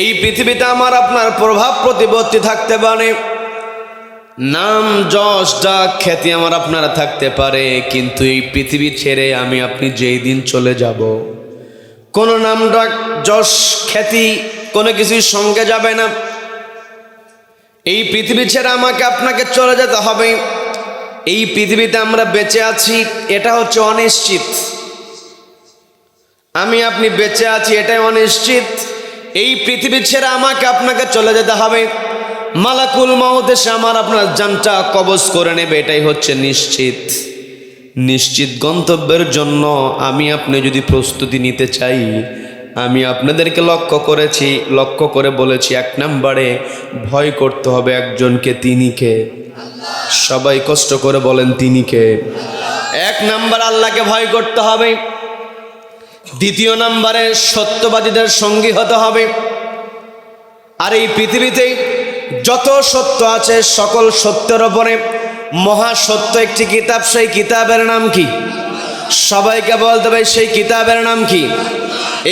এই পৃথিবীতে আমার আপনার প্রভাব প্রতিপত্তি থাকতে পারে, নাম যশ ডাক খ্যাতি আমার আপনারা থাকতে পারে, কিন্তু এই পৃথিবী ছেড়ে আমি আপনি যেই দিন চলে যাব, কোনো নাম ডাক যশ খ্যাতি কোনো কিছুর সঙ্গে যাবে না। এই পৃথিবী ছেড়ে আমাকে আপনাকে চলে যেতে হবে। এই পৃথিবীতে আমরা বেঁচে আছি এটা হচ্ছে অনিশ্চিত, আমি আপনি বেঁচে আছি এটাই অনিশ্চিত। এই পৃথিবী ছেড়ে আমাকে আপনাকে চলে যেতে হবে, মালাকুল মউত এসে আমার আপনার জানটা কবজ করে নেবে, এটাই হচ্ছে নিশ্চিত। নিশ্চিত গন্তব্যের জন্য আমি আপনি যদি প্রস্তুতি নিতে চাই, আমি আপনাদেরকে লক্ষ্য করে বলেছি, এক নম্বরে ভয় করতে হবে একজনকে, তিনি কে? সবাই কষ্ট করে বলেন, তিনি কে? এক নম্বর আল্লাহকে ভয় করতে হবে। দ্বিতীয় নম্বরে সত্যবাদীদের সঙ্গী হতে হবে। আর এই পৃথিবীতে যত সত্য আছে সকল সত্যের ওপরে মহাসত্য একটি কিতাব, সেই কিতাবের নাম কি? সবাইকে বলতে হবে সেই কিতাবের নাম কি?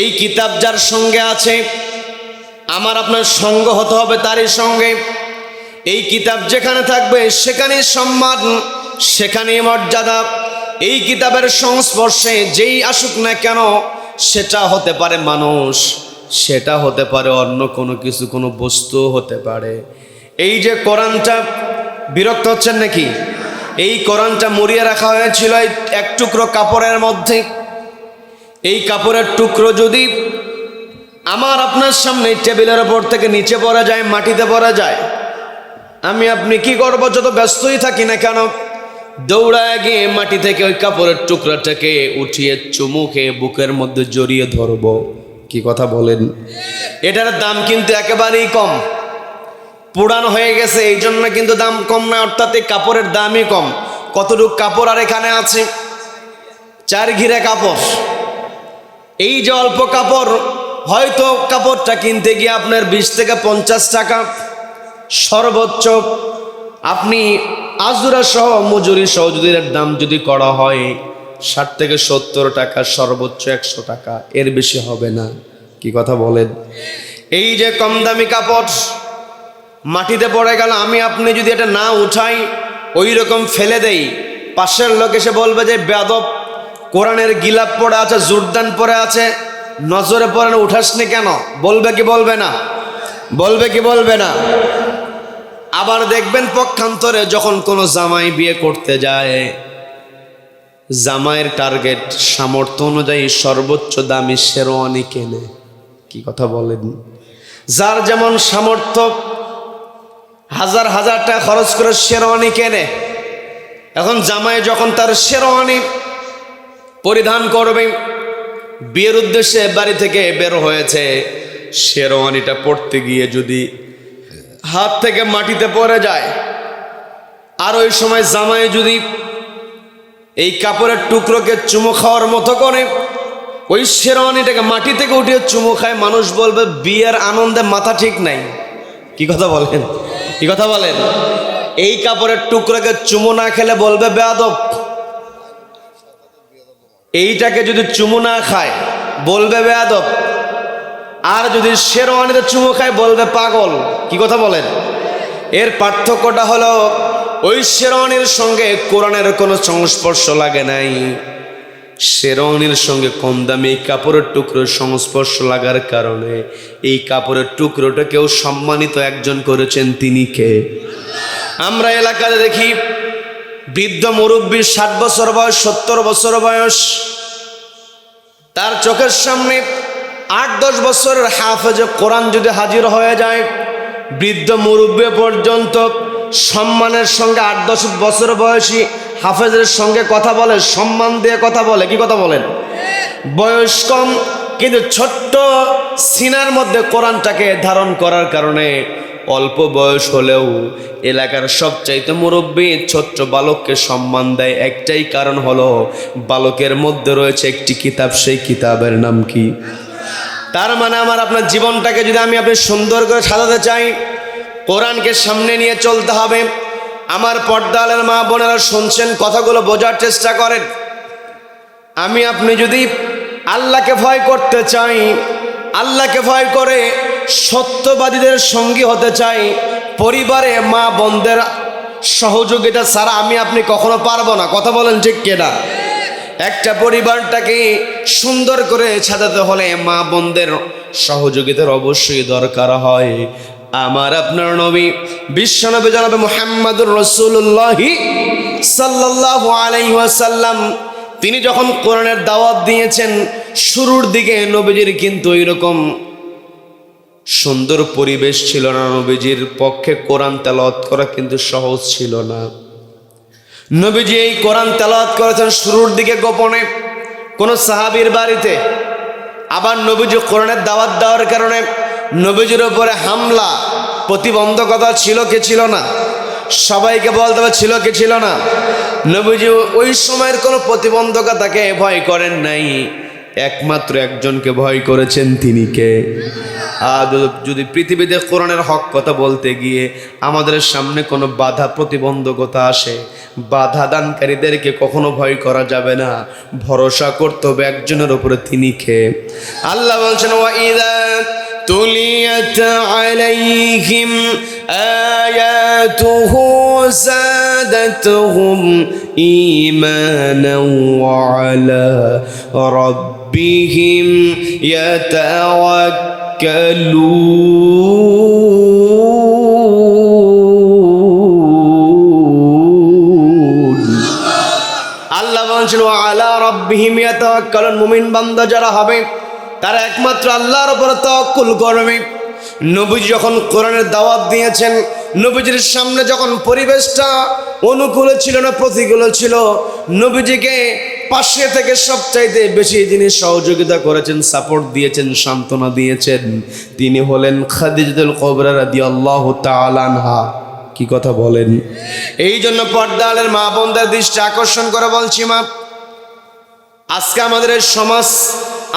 এই কিতাব যার সঙ্গে আছে আমার আপনার সঙ্গ হতে হবে তারই সঙ্গে। এই কিতাব যেখানে থাকবে সেখানেই সম্মান, সেখানেই মর্যাদা। এই কিতাবের সংস্পর্শে যেই আসুক না কেন, সেটা হতে পারে মানুষ, সেটা হতে পারে অন্য কোনো কিছু, কোনো বস্তু হতে পারে। এই যে কোরআনটা, বিরক্ত হচ্ছেন নাকি? এই কোরআনটা মুড়িয়ে রাখা হয়েছিল এক টুকরো কাপড়ের মধ্যে। এই কাপড়ের টুকরো যদি আমার আপনার সামনে টেবিলের ওপর থেকে নিচে পড়ে যায়, মাটিতে পড়ে যায়, আমি আপনি কি করবো? যত ব্যস্তই থাকি না কেন, দৌড়ায় গিয়ে মাটি থেকে ওই কাপড়ের টুকরাটাকে উঠিয়ে চুমু খেয়ে বুকের মধ্যে জড়িয়ে ধরবো। কি কথা বলেন? এটার দাম কিন্তু একেবারেই কম, পুরানো হয়ে গেছে এই জন্য কিন্তু দাম কম না, অর্থাৎ এই কাপড়ের দামই কম। কতটুক কাপড় আর এখানে আছে? 4 ঘিরে কাপড়। এই যে অল্প কাপড়, হয়তো কাপড়টা কিনতে গিয়ে আপনার 20 থেকে 50 টাকা সর্বোচ্চ। আপনি আজুরা সহ মজুরি সহ যদি এর দাম যদি করা হয় 60 থেকে 70 টাকা, সর্বোচ্চ 100 টাকা, এর বেশি হবে না। কি কথা বলেন? এই যে কম দামি কাপড় মাটিতে পড়ে গেল, আমি আপনি যদি এটা না উঠাই, ওই রকম ফেলে দেই, পাশের লোক এসে বলবে যে বেয়াদব, কোরআনের গিলাপ পড়ে আছে, জুরদান পড়ে আছে, নজরে পড়ে না, উঠাসনি কেন? বলবে কি বলবে না? বলবে কি বলবে না? আবার দেখবেন পক্ষান্তরে যখন কোনো জামাই বিয়ে করতে যায়, জামাইয়ের টার্গেট সামর্থ্য অনুযায়ী সর্বোচ্চ দামি শেরওয়ানি কেনে। কি কথা বলেন? যার যেমন সামর্থ্য হাজার হাজার টাকা খরচ করে শেরওয়ানি কেনে। এখন জামাই যখন তার শেরওয়ানি পরিধান করবে, বিয়ের উদ্দেশ্যে বাড়ি থেকে বের হয়েছে, শেরওয়ানিটা পরতে গিয়ে যদি হাত থেকে মাটিতে পড়ে যায়, আর ওই সময় জামাই যদি এই কাপড়ের টুকরোকে চুমু খাওয়ার মতো করে ওই শেরওয়ানিটাকে মাটি থেকে উঠিয়ে চুমু খায়, মানুষ বলবে বিয়ের আনন্দে মাথা ঠিক নাই। কি কথা বলেন? কি কথা বলেন? এই কাপড়ের টুকরোকে চুমু না খেলে বলবে বেয়াদব। এইটাকে যদি চুমু না খায় বলবে বেয়াদব, আর যদি শেরওয়ানিতে চুমু খায় বলবে পাগল। কি কথা বলেন? এর পার্থক্যটা হলো ওই শেরওয়ানির সঙ্গে কোরআনের কোনো সংস্পর্শ লাগে নাই, শেরওয়ানির সঙ্গে কম দামি এই কাপড়ের টুকরোর সংস্পর্শ লাগার কারণে এই কাপড়ের টুকরোটাকেও সম্মানিত একজন করেছেন, তিনি কে? আমরা এলাকায় দেখি বৃদ্ধ মুরব্বী 60 বছর বয়স, 70 বছর বয়স, তার চোখের সামনে 8-10 বছরের হাফেজে কোরআন যদি হাজির হয়ে যায়, বৃদ্ধ মুরব্বী পর্যন্ত সম্মানের সঙ্গে 8-10 বছর বয়সী হাফেজের সঙ্গে কথা বলে, সম্মান দিয়ে কথা বলে। কি কথা বলেন? বয়স কম কিন্তু ছোট্ট সিনার মধ্যে কোরআনটাকে ধারণ করার কারণে অল্প বয়স হলেও এলাকার সবচাইতে মুরব্বী ছোট্ট বালককে সম্মান দেয়। একটাই কারণ হলো বালকের মধ্যে রয়েছে একটি কিতাব, সেই কিতাবের নাম কি? তার মানে আমার আপনার জীবনটাকে যদি আমি আপনি সুন্দর করে সাজাতে চাই, কোরআনকে সামনে নিয়ে চলতে হবে। আমার পর্দালের মা বোনেরা শুনছেন, কথাগুলো বোঝার চেষ্টা করেন। আমি আপনি যদি আল্লাহকে ভয় করতে চাই, আল্লাহকে ভয় করে সত্যবাদীদের সঙ্গী হতে চাই, পরিবারে মা বোনদের সহযোগিতা ছাড়া আমি আপনি কখনো পারবো না। কথা বলেন ঠিক কিনা? একটা পরিবারটাকে সুন্দর করে সাজাতে হলে মা বোনদের সহযোগিতার অবশ্যই দরকার হয়। আমার আপনার নবী বিশ্বনবী জনাবে মুহাম্মদুর রাসূলুল্লাহ সাল্লাল্লাহু আলাইহি ওয়াসাল্লাম তিনি যখন কোরআনের দাওয়াত দিয়েছেন, শুরুর দিকে নবীজির কিন্তু এরকম সুন্দর পরিবেশ ছিল না। নবীজির পক্ষে কোরআন তেলাওয়াত করা কিন্তু সহজ ছিল না। নবীজি এই কোরআন তেলাওয়াত করেছেন শুরুর দিকে গোপনে কোন সাহাবীর বাড়িতে। আবার নবীজি কোরআনের দাওয়াত দেওয়ার কারণে নবীজির উপরে হামলা প্রতিবন্ধকতা ছিল কি ছিল না? সবাইকে বলতে হবে ছিল কি ছিল না? নবীজি ওই সময়ের কোনো প্রতিবন্ধকতাকে ভয় করেন নাই, একমাত্র একজনকে ভয় করেছেন, তিনি কে? আর যদি পৃথিবীতে কোরআনের হক কথা বলতে গিয়ে আমাদের সামনে কোনো বাধা প্রতিবন্ধকতা আসে, বাধা দানকারীদেরকে কখনো ভয় করা যাবে না, ভরসা করতে হবে একজনের উপরে, তিনি কে? আল্লাহ বলছেন, ওয়াইদা তুলিয়াত আলাইহিম আয়াতুহু যাদাতুহুম ঈমানান ওয়া আলা রাব্বিহিম ইয়াতাওয়াক্কালুন। আল্লাহ বলছেন, ওয়া আলা রাব্বিহিম ইয়াতাওয়াক্কালুন, মুমিন বান্দা যারা হবে তারা একমাত্র আল্লাহর উপর তাওয়াক্কুল করবে। নবীজি যখন কোরআনের দাওয়াত দিয়েছেন, নবীজির সামনে যখন পরিবেশটা অনুকূল ছিল না, প্রতিকূল ছিল, নবীজিকে পাশে থেকে সবচাইতে বেশি যিনি সহযোগিতা করেছেন, সাপোর্ট দিয়েছেন, সান্ত্বনা দিয়েছেন, তিনি হলেন খাদিজাতুল কুবরা রাদিয়াল্লাহু তাআলা আনহা। কি কথা বলেন? এই জন্য পর্দালের মা বোনদের দৃষ্টি আকর্ষণ করে বলছি, মা, আজকে আমাদের এই সমাজ,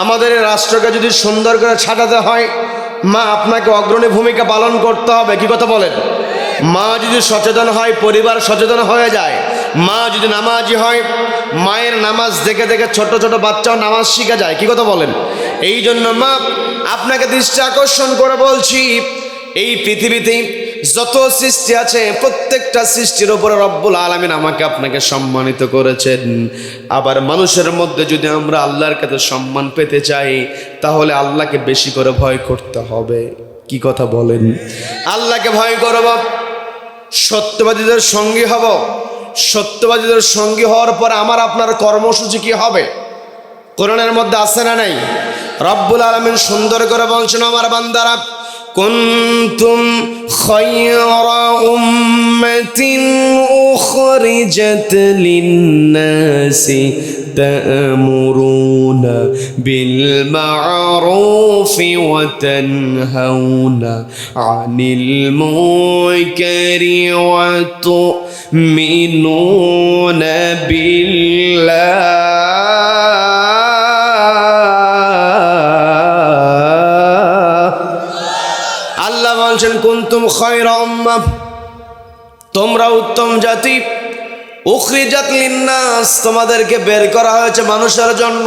আমাদের এই রাষ্ট্রকে যদি সুন্দর করে সাজাতে হয়, মা আপনাকে অগ্রণী ভূমিকা পালন করতে হবে। কি কথা বলেন? মা যদি সচেতন হয়, পরিবার সচেতন হয়ে যায়। মা যদি নামাজি হয়, মায়ের নামাজ দেখে দেখে ছোট ছোট বাচ্চাও নামাজ শিখে যায়। কি কথা বলেন? এই জন্য মা আপনাকে দৃষ্টি আকর্ষণ করে বলছি, এই পৃথিবীতে যত সৃষ্টি আছে প্রত্যেকটা সৃষ্টির উপরে রব্বুল আলামিন আমাকে আপনাকে সম্মানিত করেছেন। আবার মানুষের মধ্যে যদি আমরা আল্লাহর কাছে সম্মান পেতে চাই, তাহলে আল্লাহকে বেশি করে ভয় করতে হবে। কি কথা বলেন? আল্লাহকে ভয় করব, সত্যবাদীদের সঙ্গী হব। সত্যবাদীদের সঙ্গী হওয়ার পর আমার আপনার কর্মসূচি কি হবে? কোরআনের মধ্যে আছে না নাই? রব্বুল আলামিন সুন্দর করে বলছেন, আমার বান্দারা, কুনতুম খায়রা উম্মাতিন উখরিজাত লিন-নাসি তা'মুরুনা বিল মা'রুফি ওয়া তানহাউনা আনিল মুনকারি ওয়া তু'মিনুনা বিল্লাহ। কুনতুম খায়রা উম্মাহ, তোমরা উত্তম জাতি, উখরিজাত লিন-নাস, তোমাদেরকে বের করা হয়েছে মানুষের জন্য।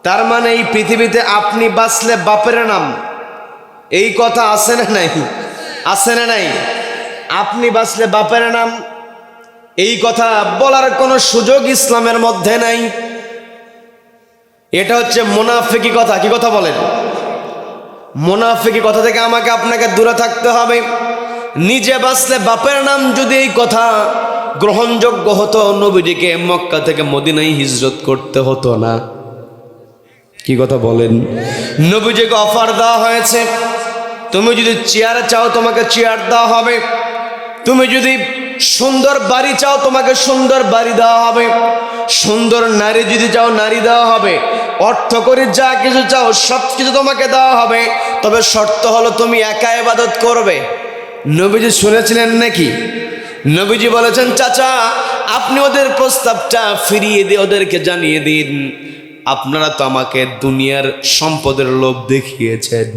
তার মানে এই পৃথিবীতে আপনি বাঁচলে বাপের নাম, এই কথা আছে না নাই? আছে না নাই? আপনি বাঁচলে বাপের নাম, এই কথা বলার কোনো সুযোগ ইসলামের মধ্যে নাই। এটা হচ্ছে মুনাফিকি কথা। কি কথা বলেন? মুনাফিকি কথা থেকে আমাকে আপনাকে দূরে থাকতে হবে। নিজে বাঁচলে বাপের নাম, যদি এই কথা গ্রহণযোগ্য হতো, নবীজিকে মক্কা থেকে মদিনায় হিজরত করতে হতো না। কি কথা বলেন? নবীজিকে অফার দেওয়া হয়েছে, তুমি যদি চেয়ার চাও তোমাকে চেয়ার দেওয়া হবে, তুমি যদি সুন্দর বাড়ি চাও তোমাকে সুন্দর বাড়ি দেওয়া হবে, সুন্দর নারী যদি চাও নারী দেওয়া হবে, অর্থ করে যা কিছু চাও সব কিছু তোমাকে দেওয়া হবে, তবে শর্ত হলো তুমি একা ইবাদত করবে। নবীজি শুনেছিলেন নাকি? নবীজি বলেছেন, চাচা আপনি ওদের প্রস্তাবটা ফিরিয়ে দিয়ে ওদেরকে জানিয়ে দিন, আপনারা তো আমাকে দুনিয়ার সম্পদের লোভ দেখিয়েছেন,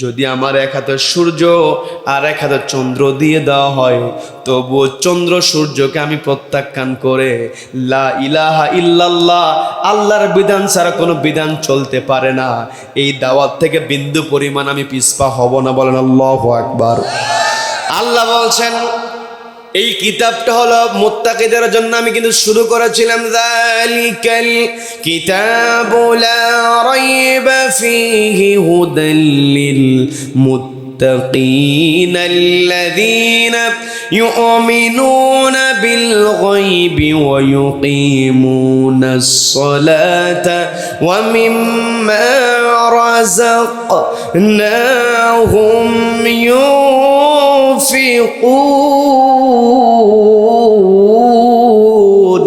যদি আমার এক হাতে সূর্য আর এক হাতে চন্দ্র দিয়ে দেওয়া হয়, তবুও চন্দ্র সূর্যকে আমি প্রত্যাখ্যান করে লা ইলাহা ইল্লাল্লাহ, আল্লাহর বিধান ছাড়া কোনো বিধান চলতে পারে না, এই দাওয়াত থেকে বিন্দু পরিমাণ আমি পিছপা হব না। বলেন আল্লাহু আকবার। আল্লাহ বলছেন এই কিতাবটা হলো মুত্তাকিদের জন্য আমি কিন্তু শুরু করেছিলাম, যালিকাল কিতাবু লা রাইবা ফীহি হুদাল লিল মুত্তাকিন আল্লাযীনা ইউমিনুনা বিল গায়বি ওয়া ইউকিমুনাস সালাতা ওয়া মিম্মা রাযাকনাহুম ইউনফিকুন।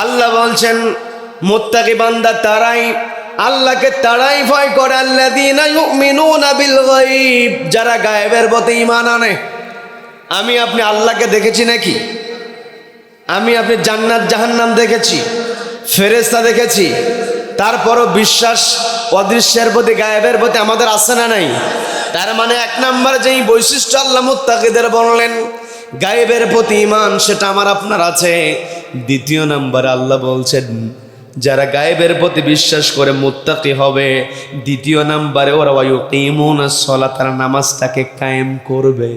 আল্লাহ বলছেন মুত্তাকি বান্দা তারাই, আল্লাহকে তারাই ভয় করে, আল্লাযীনা ইউমিনুনা বিল গায়ব, যারা গায়েবের প্রতি ঈমান আনে। আমি আপনি আল্লাহকে দেখেছি নাকি? আমি আপনি জান্নাত জাহান্নাম দেখেছি, ফেরেশতা দেখেছি, তারপরও বিশ্বাস অদৃশ্যের প্রতি গায়েবের প্রতি আমাদের আছে না নাই? তার মানে এক নাম্বার যেই বৈশিষ্ট্য আল্লাহ মুত্তাকিদের বললেন গায়েবের প্রতি ঈমান, সেটা আমার আপনার আছে। দ্বিতীয় নাম্বার আল্লাহ বলছেন যারা গায়েবের প্রতি বিশ্বাস করে মুত্তাকি হবে, দ্বিতীয় নাম্বারে ওরা ইউকিমুনাস সালাত, তারা নামাজটাকে কায়েম করবে।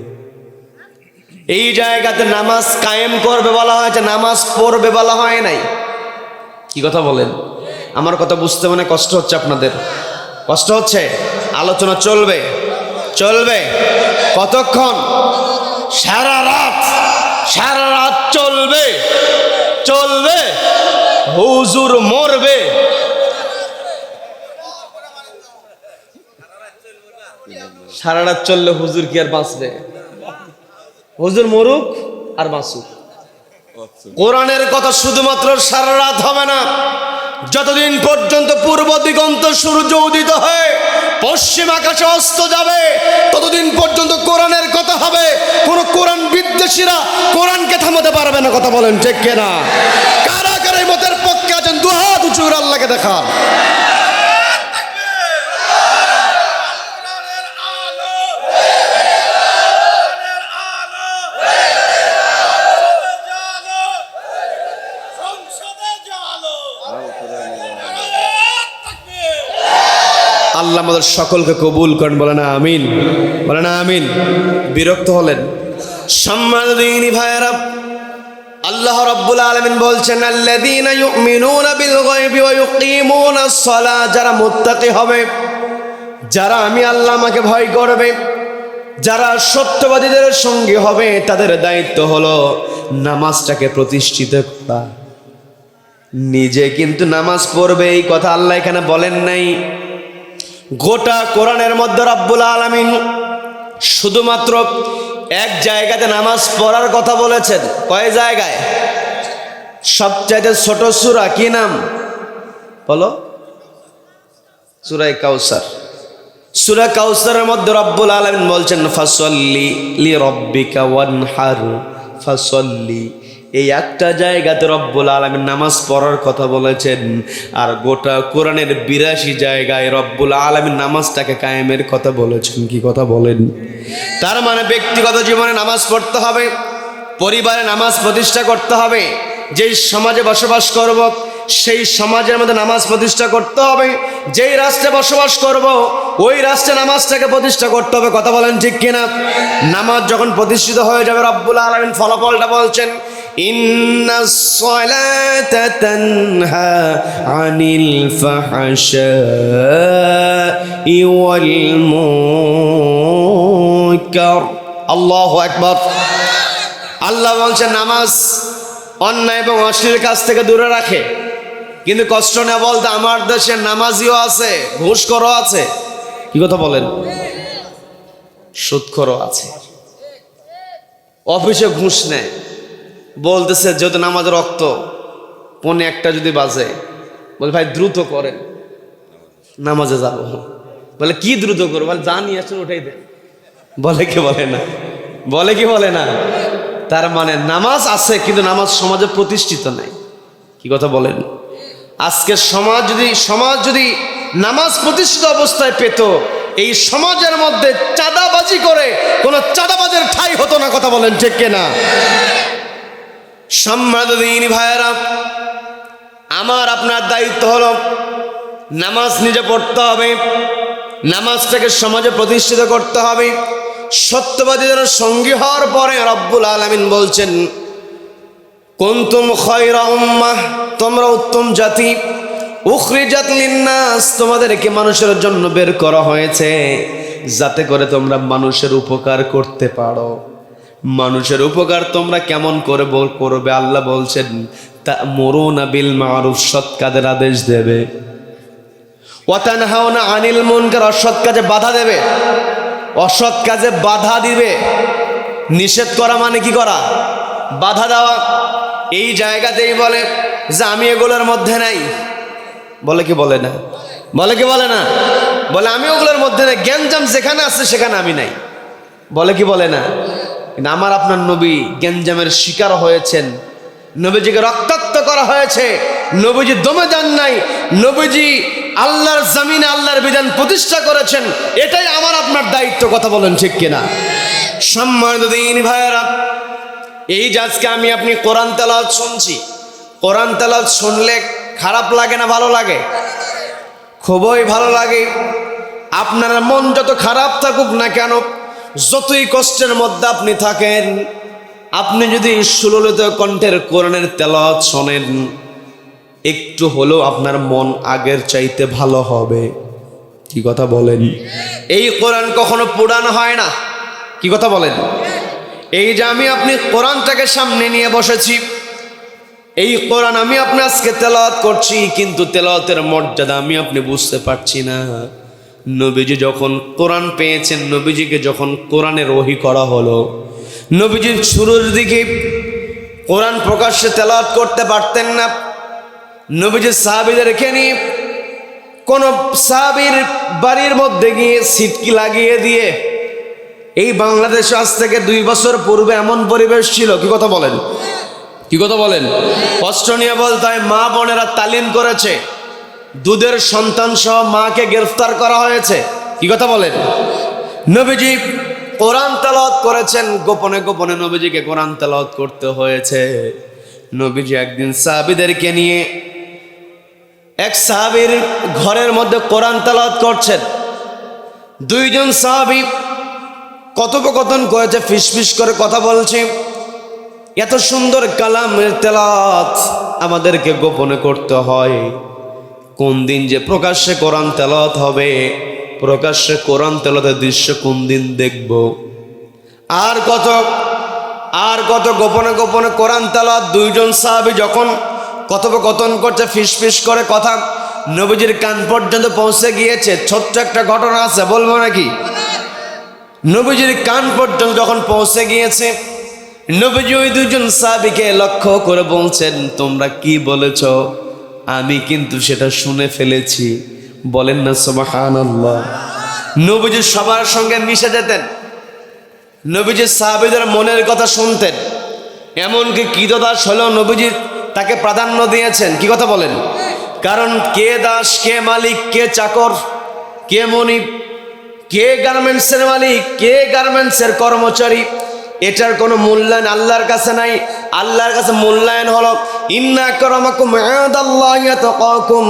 এই জায়গাতে নামাজ কায়েম করবে বলা হয়েছে, নামাজ পড়বে বলা হয় নাই। কি কথা বলেন? আমার কথা বুঝতে মনে কষ্ট হচ্ছে আপনাদের? কষ্ট হচ্ছে? আলোচনা চলবে, চলবে। কতক্ষণ? সারা রাত, সারা রাত চলবে, চলবে। হুজুর মরবে, সারা রাত চললে হুজুর কি আর বাঁচবে? হুজুর মরুক আর বাঁচুক। কোরআনের কথা শুধুমাত্র সারা রাত হবে না, যতদিন পর্যন্ত পূর্ব দিগন্ত সূর্য উদিত হয়ে পশ্চিম আকাশে অস্ত যাবে, ততদিন পর্যন্ত কোরআনের কথা হবে। কোন কোরআন বিদ্বেষীরা কোরআনকে থামাতে পারবে না। কথা বলেন ঠিক কিনা? কারা কারা এই মতের পক্ষে আছেন? দুহাত উঁচু করে আল্লাহকে দেখান। আল্লাহ আমাদের সকলকে কবুল করেন। বলেন আমিন, বলেন আমিন। বিরক্ত হলেন? সম্মানিত দিনী ভাইয়েরা, আল্লাহ রাব্বুল আলামিন বলছেন আল্লাযীনা ইউমিনুনা বিল গায়বি ওয়া ইউকিমুনাস সালাত, যারা মুত্তাকি হবে, যারা আমি আল্লাহ আমাকে ভয় করবে, যারা সত্যবাদীদের সঙ্গী হবে, তাদের দায়িত্ব হলো নামাজটাকে প্রতিষ্ঠিত করা। নিজে কিন্তু নামাজ পড়বে এই কথা আল্লাহ এখানে বলেন নাই। গোটা কোরআনের মধ্যে রাব্বুল আলামিন শুধুমাত্র এক জায়গাতে নামাজ পড়ার কথা বলেছেন। কয় জায়গায়? সবচাইতে ছোট সূরা কি নাম বলো? সূরা কাউসার। সূরা কাউসারের মধ্যে রাব্বুল আলামিন বলছেন ফাসল্লি লিরাব্বিকা ওয়ানহার, ফাসল্লি। এই একটা জায়গাতে রব্বুল আলামিন নামাজ পড়ার কথা বলেছেন, আর গোটা কোরআনের 82 জায়গায় রব্বুল আলামিন নামাজটাকে কায়েমের কথা বলেছেন। কি কথা বলেন? তার মানে ব্যক্তিগত জীবনে নামাজ পড়তে হবে, পরিবারে নামাজ প্রতিষ্ঠা করতে হবে, যেই সমাজে বসবাস করব সেই সমাজের মধ্যে নামাজ প্রতিষ্ঠা করতে হবে, যেই রাষ্ট্রে বসবাস করব ওই রাষ্ট্রে নামাজটাকে প্রতিষ্ঠা করতে হবে। কথা বলেন ঠিক কিনা? নামাজ যখন প্রতিষ্ঠিত হয়ে যাবে, রব্বুল আলামিন ফলাফলটা বলছেন ইন্নাস সালাতা তানহা আনিল ফাহশাই ওয়াল মুনকার। আল্লাহু আকবার। আল্লাহ বলছেন নামাজ অন্যায় এবং অশ্লীল কাজ থেকে দূরে রাখে। কিন্তু কষ্ট না বলতে আমার দেশে নামাজিও আছে, ঘুষখোরও আছে। কি কথা বলেন? সুদখোরও আছে। অফিসে ঘুষ নেয়, বলতেছে যেহেতু নামাজ রক্ত 1:45 যদি বাজে, বলে ভাই দ্রুত করেন, নামাজে যাব। বলে কি দ্রুত করবো? বলে যা নিয়ে আসছেন ওটাই দেন। বলে কি বলে না? বলে কি বলে না? তার মানে নামাজ আছে কিন্তু নামাজ সমাজে প্রতিষ্ঠিত নাই। কি কথা বলেন? আজকে সমাজ যদি নামাজ প্রতিষ্ঠিত অবস্থায় পেত, এই সমাজের মধ্যে চাঁদাবাজি করে কোনো চাঁদাবাজের ঠাঁই হতো না। কথা বলেন ঠিক কিনা? সম্মানিত দিনী ভাইয়েরা, আমার আপনার দায়িত্ব হলো নামাজ নিজে পড়তে হবে, নামাজটাকে সমাজে প্রতিষ্ঠিত করতে হবে। সত্যবাদীদের সঙ্গী হওয়ার পরে রব্বুল আলামিন বলছেন, কুনতুম খায়রা উম্মাহ, তোমরা উত্তম জাতি, উখরিজাত লিন্নাস, তোমাদেরকে মানুষের জন্য বের করা হয়েছে যাতে করে তোমরা মানুষের উপকার করতে পারো। মানুষের উপকার তোমরা কেমন করে করবে? আল্লাহ বলছেন, তা'মুরুনা বিল মা'রুফ, সৎ কাজের আদেশ দেবে, ওয়া তানহাউনা আনিল মুনকার, অসৎ কাজে বাধা দেবে। অসৎ কাজে বাধা দিবে, নিষেধ করা মানে কি করা? বাধা দেওয়া। এই জায়গাতেই বলে যে আমি এগুলোর মধ্যে নাই, বলে কি বলে না? বলে কি বলে না? বলে আমি ওগুলোর মধ্যে নাই, গ্যাঞ্জাম যেখানে আছে সেখানে আমি নাই, বলে কি বলে না? কিন্তু আমার আপনার নবী গ্যাঞ্জামের শিকার হয়েছেন, নবীজিকে রক্তাক্ত করা হয়েছে, নবীজি দমে যান নাই, নবীজি আল্লাহর জমিনে আল্লাহর বিধান প্রতিষ্ঠা করেছেন। এটাই আমার আপনার দায়িত্ব। কথা বলেন ঠিক কিনা? সম্মানিত দিনী ভাইয়েরা, এই যে আজকে আমি আপনি কোরআন তেলাওয়াত শুনছি, কোরআন তেলাওয়াত শুনলে খারাপ লাগে না ভালো লাগে? খুবই ভালো লাগে। আপনার মন যত খারাপ থাকুক না কেন, যতই কষ্টের মধ্যে আপনি থাকেন, আপনি যদি সুললিত কণ্ঠের কোরআনের তেলাওয়াত শোনেন, একটু হলেও আপনার মন আগের চাইতে ভালো হবে। কি কথা বলেন? এই কোরআন কখনো পুরানো হয় না। কি কথা বলেন? এই যে আমি আপনি কোরআনটাকে সামনে নিয়ে বসেছি, এই কোরআন আমি আপনি আজকে তেলাওয়াত করছি, কিন্তু তেলাওয়াতের মর্যাদা আমি আপনি বুঝতে পারছি না। নবীজি যখন কোরআন পেয়েছেন, নবীজিকে যখন কোরআনের ওহী করা হলো, নবীজির শুরুর দিকে কোরআন প্রকাশ্যে তেলাওয়াত করতে পারতেন না। নবীজি সাহাবীদেরকে নিয়ে কোন সাহাবীর বাড়ির মধ্যে গিয়ে সিটকি লাগিয়ে দিয়ে, এই বাংলাদেশে আজ থেকে 2 বছর পূর্বে এমন পরিবেশ ছিল। কি কথা বলেন? কি কথা বলেন? কষ্ট নিয়ে বলতে হয়, মা বোনেরা তালিম করেছে, দুধের সন্তান সহ মাকে গ্রেফতার করা হয়েছে। কি কথা বলেন? নবীজি কোরআন তেলাওয়াত করেছেন, গোপনে গোপনে নবীজিকে কোরআন তেলাওয়াত করতে হয়েছে। নবীজি একদিন সাহাবীদেরকে নিয়ে এক সাহাবীর ঘরের মধ্যে কোরআন তেলাওয়াত করছেন। 2 জন সাহাবী কথোপকথন করেছে, ফিসফিস করে কথা বলছে। এত সুন্দর কালামের তেলাওয়াত আমাদেরকে গোপনে করতে হয়, কোন দিন যে প্রকাশ্যে কোরআন তেলাওয়াত হবে, প্রকাশ্যে কোরআন তেলাওয়াতের দৃশ্য কোন দিন দেখব। আর কত গোপনে গোপনে কোরআন তেলাওয়াত। 2 জন সাহাবী যখন কথোপকথন করছে, ফিসফিস করে কথা নবীজির কান পর্যন্ত পৌঁছে গিয়েছে। ছোট্ট একটা ঘটনা আছে, বলবো নাকি? নবীজির কান পর্যন্ত যখন পৌঁছে গিয়েছে, নবীজি ওই 2 জন সাহাবীকে লক্ষ্য করে বলছেন, তোমরা কি বলেছ আমি কিন্তু সেটা শুনে ফেলেছি। বলেন না সুবহানাল্লাহ। নবীজি সবার সঙ্গে মিশে যেতেন, নবীজি সাহাবীদের মনের কথা শুনতেন। এমনকি কৃতদাস হলেও নবীজি তাকে প্রাধান্য দিয়েছেন। কি কথা বলেন? কারণ কে দাস, কে মালিক, কে চাকর, কে মনিব, কে গার্মেন্টসের মালিক, কে গার্মেন্টসের কর্মচারী, এটার কোনো মূল্যায়ন আল্লাহর কাছে নাই। আল্লাহর কাছে মূল্যায়ন হলো ইন্না আকরামাকুম ইনদাল্লাহি আতকাকুম,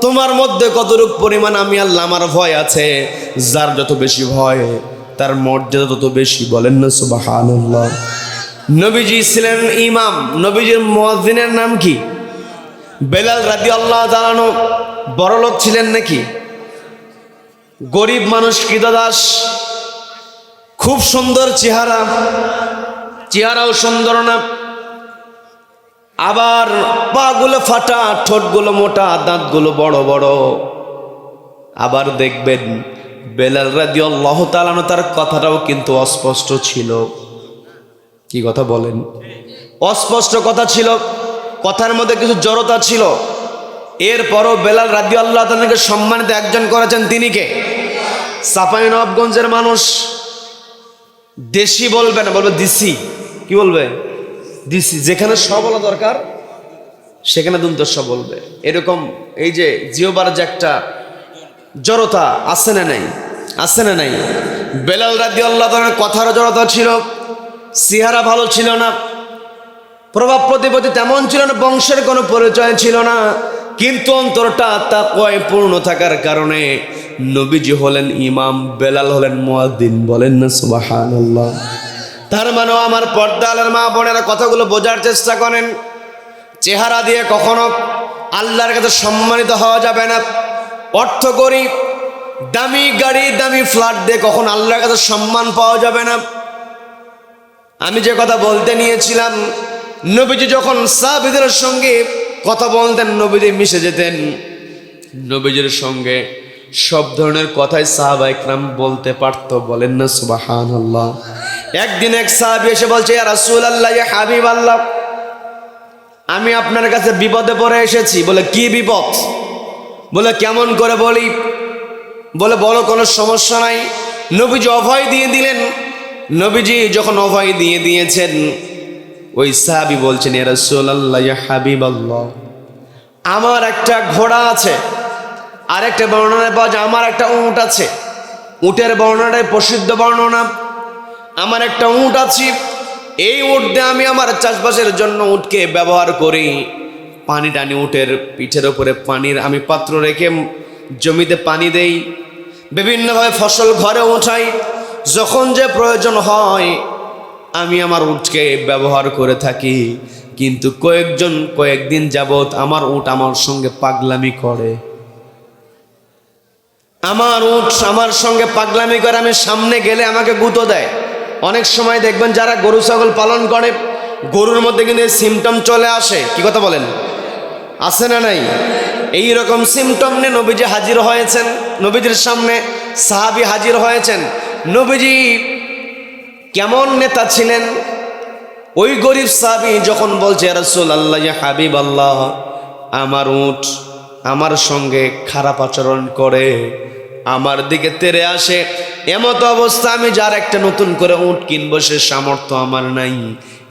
তোমার মধ্যে কতটুকু পরিমাণ আমি আল্লাহ আমার ভয় আছে। যার যত বেশি ভয় তার মর্যাদা তত বেশি। বলেন না সুবহানাল্লাহ। নবীজি ছিলেন ইমাম। নবীজির মুয়াজ্জিনের নাম কি? বেলাল রাদিয়াল্লাহু তাআলা আনহু। বড়লোক ছিলেন নাকি? গরিব মানুষ, কৃতদাস, খুব সুন্দর চেহারাও সুন্দর না, আবার পাগুলো ফাটা, ঠোঁটগুলো মোটা, দাঁতগুলো বড় বড়। আবার দেখবেন বেলাল রাদিয়াল্লাহু তাআলা আনহু তার কথাটাও কিন্তু অস্পষ্ট ছিল। কি কথা বলেন? অস্পষ্ট কথা ছিল, কথার মধ্যে কিছু জড়তা ছিল। এরপরও বেলাল রাদিয়াল্লাহু তাআলাকে সম্মানিত একজন করেছেন। তিনি কে? চাঁপাইনবাবগঞ্জের মানুষ। দেশি বলবে না, বলবে দিসি। কি বলবে? দিসি। যেখানে স বলা দরকার সেখানে দুন্তস্ব বলবে। এরকম এই যে জিহ্বার যে একটা জড়তা আছে না নাই, আছে না নাই? বেলাল রাদিয়াল্লাহু তাআলার কথার জড়তা ছিল, চেহারা ভালো ছিল না, প্রভাব প্রতিপত্তি তেমন ছিল না, বংশের কোনো পরিচয় ছিল না, কিন্তু অন্তরটা তাকওয়ায় পূর্ণ থাকার কারণে নবীজি হলেন ইমাম, বেলাল হলেন মুয়াজ্জিন। বলেন না সুবহানাল্লাহ। তার মানে আমার পর্দালের মা বোনেরা কথাগুলো বোঝার চেষ্টা করেন। চেহারা দিয়ে কখনো আল্লাহর কাছে সম্মানিত হওয়া যাবে না। অর্থ করি, দামি গাড়ি, দামি ফ্ল্যাট দিয়ে কখনো আল্লাহর কাছে সম্মান পাওয়া যাবে না। আমি যে কথা বলতে নিয়েছিলাম, নবীজি যখন সাহাবীদের সঙ্গে কথা বলতেন, নবীজি মিশে যেতেন। নবীজির সঙ্গে সব ধরনের কথাই সাহাবা ইকরাম বলতে পারতো। বলেন না সুবহানাল্লাহ। একদিন এক সাহাবী এসে বলছে, ইয়া রাসূলুল্লাহ, ইয়া হাবিবাল্লাহ, আমি আপনার কাছে বিপদে পড়ে এসেছি। বলে কি বিপদ? বলে কেমন করে বলি? বলে বলো, কোনো সমস্যা নাই। নবীজি অভয় দিয়ে দিলেন। নবীজি যখন অভয় দিয়ে দিয়েছেন, ওই সাহাবী বলছেন, ইয়া রাসূলুল্লাহ, ইয়া হাবিবাল্লাহ, আমার একটা ঘোড়া আছে। আরেকটা বর্ণনায় পাওয়া যায় আমার একটা উট আছে। উটের বর্ণনাটাই প্রসিদ্ধ বর্ণনা। আমার একটা উট আছে, এই উট দিয়ে আমি আমার চাষবাসের জন্য উটকে ব্যবহার করি। পানি টানি উটের পিঠের উপরে, পানির আমি পাত্র রেখে জমিতে পানি দেই, বিভিন্নভাবে ফসল ঘরে উঠাই। যখন যে প্রয়োজন হয় আমি আমার উটকে ব্যবহার করে থাকি। কিন্তু কয়েকদিন যাবৎ আমার উট আমার সঙ্গে পাগলামি করে। আমার উট আমার সঙ্গে পাগলামি করে, আমি সামনে গেলে আমাকে গুঁতো দেয়। অনেক সময় দেখবেন যারা গরু ছাগল পালন করে, গরুর মধ্যে কিন্তু এই সিমটম চলে আসে। কি কথা বলেন? আছে না নাই? এই রকম সিমটম নিয়ে নবীজি হাজির হয়েছেন। নবীজির সামনে সাহাবী হাজির হয়েছেন। নবীজি কেমন নেতা ছিলেন? ওই গরিব সাহাবী যখন বলছে, ইয়া রাসূলুল্লাহ, ইয়া হাবিবাল্লাহ, আমার উট আমার সঙ্গে খারাপ আচরণ করে, আমার দিকে তেড়ে আসে, এমতো অবস্থা আমি যার একটা নতুন করে উট কিনবো সে সামর্থ্য আমার নাই।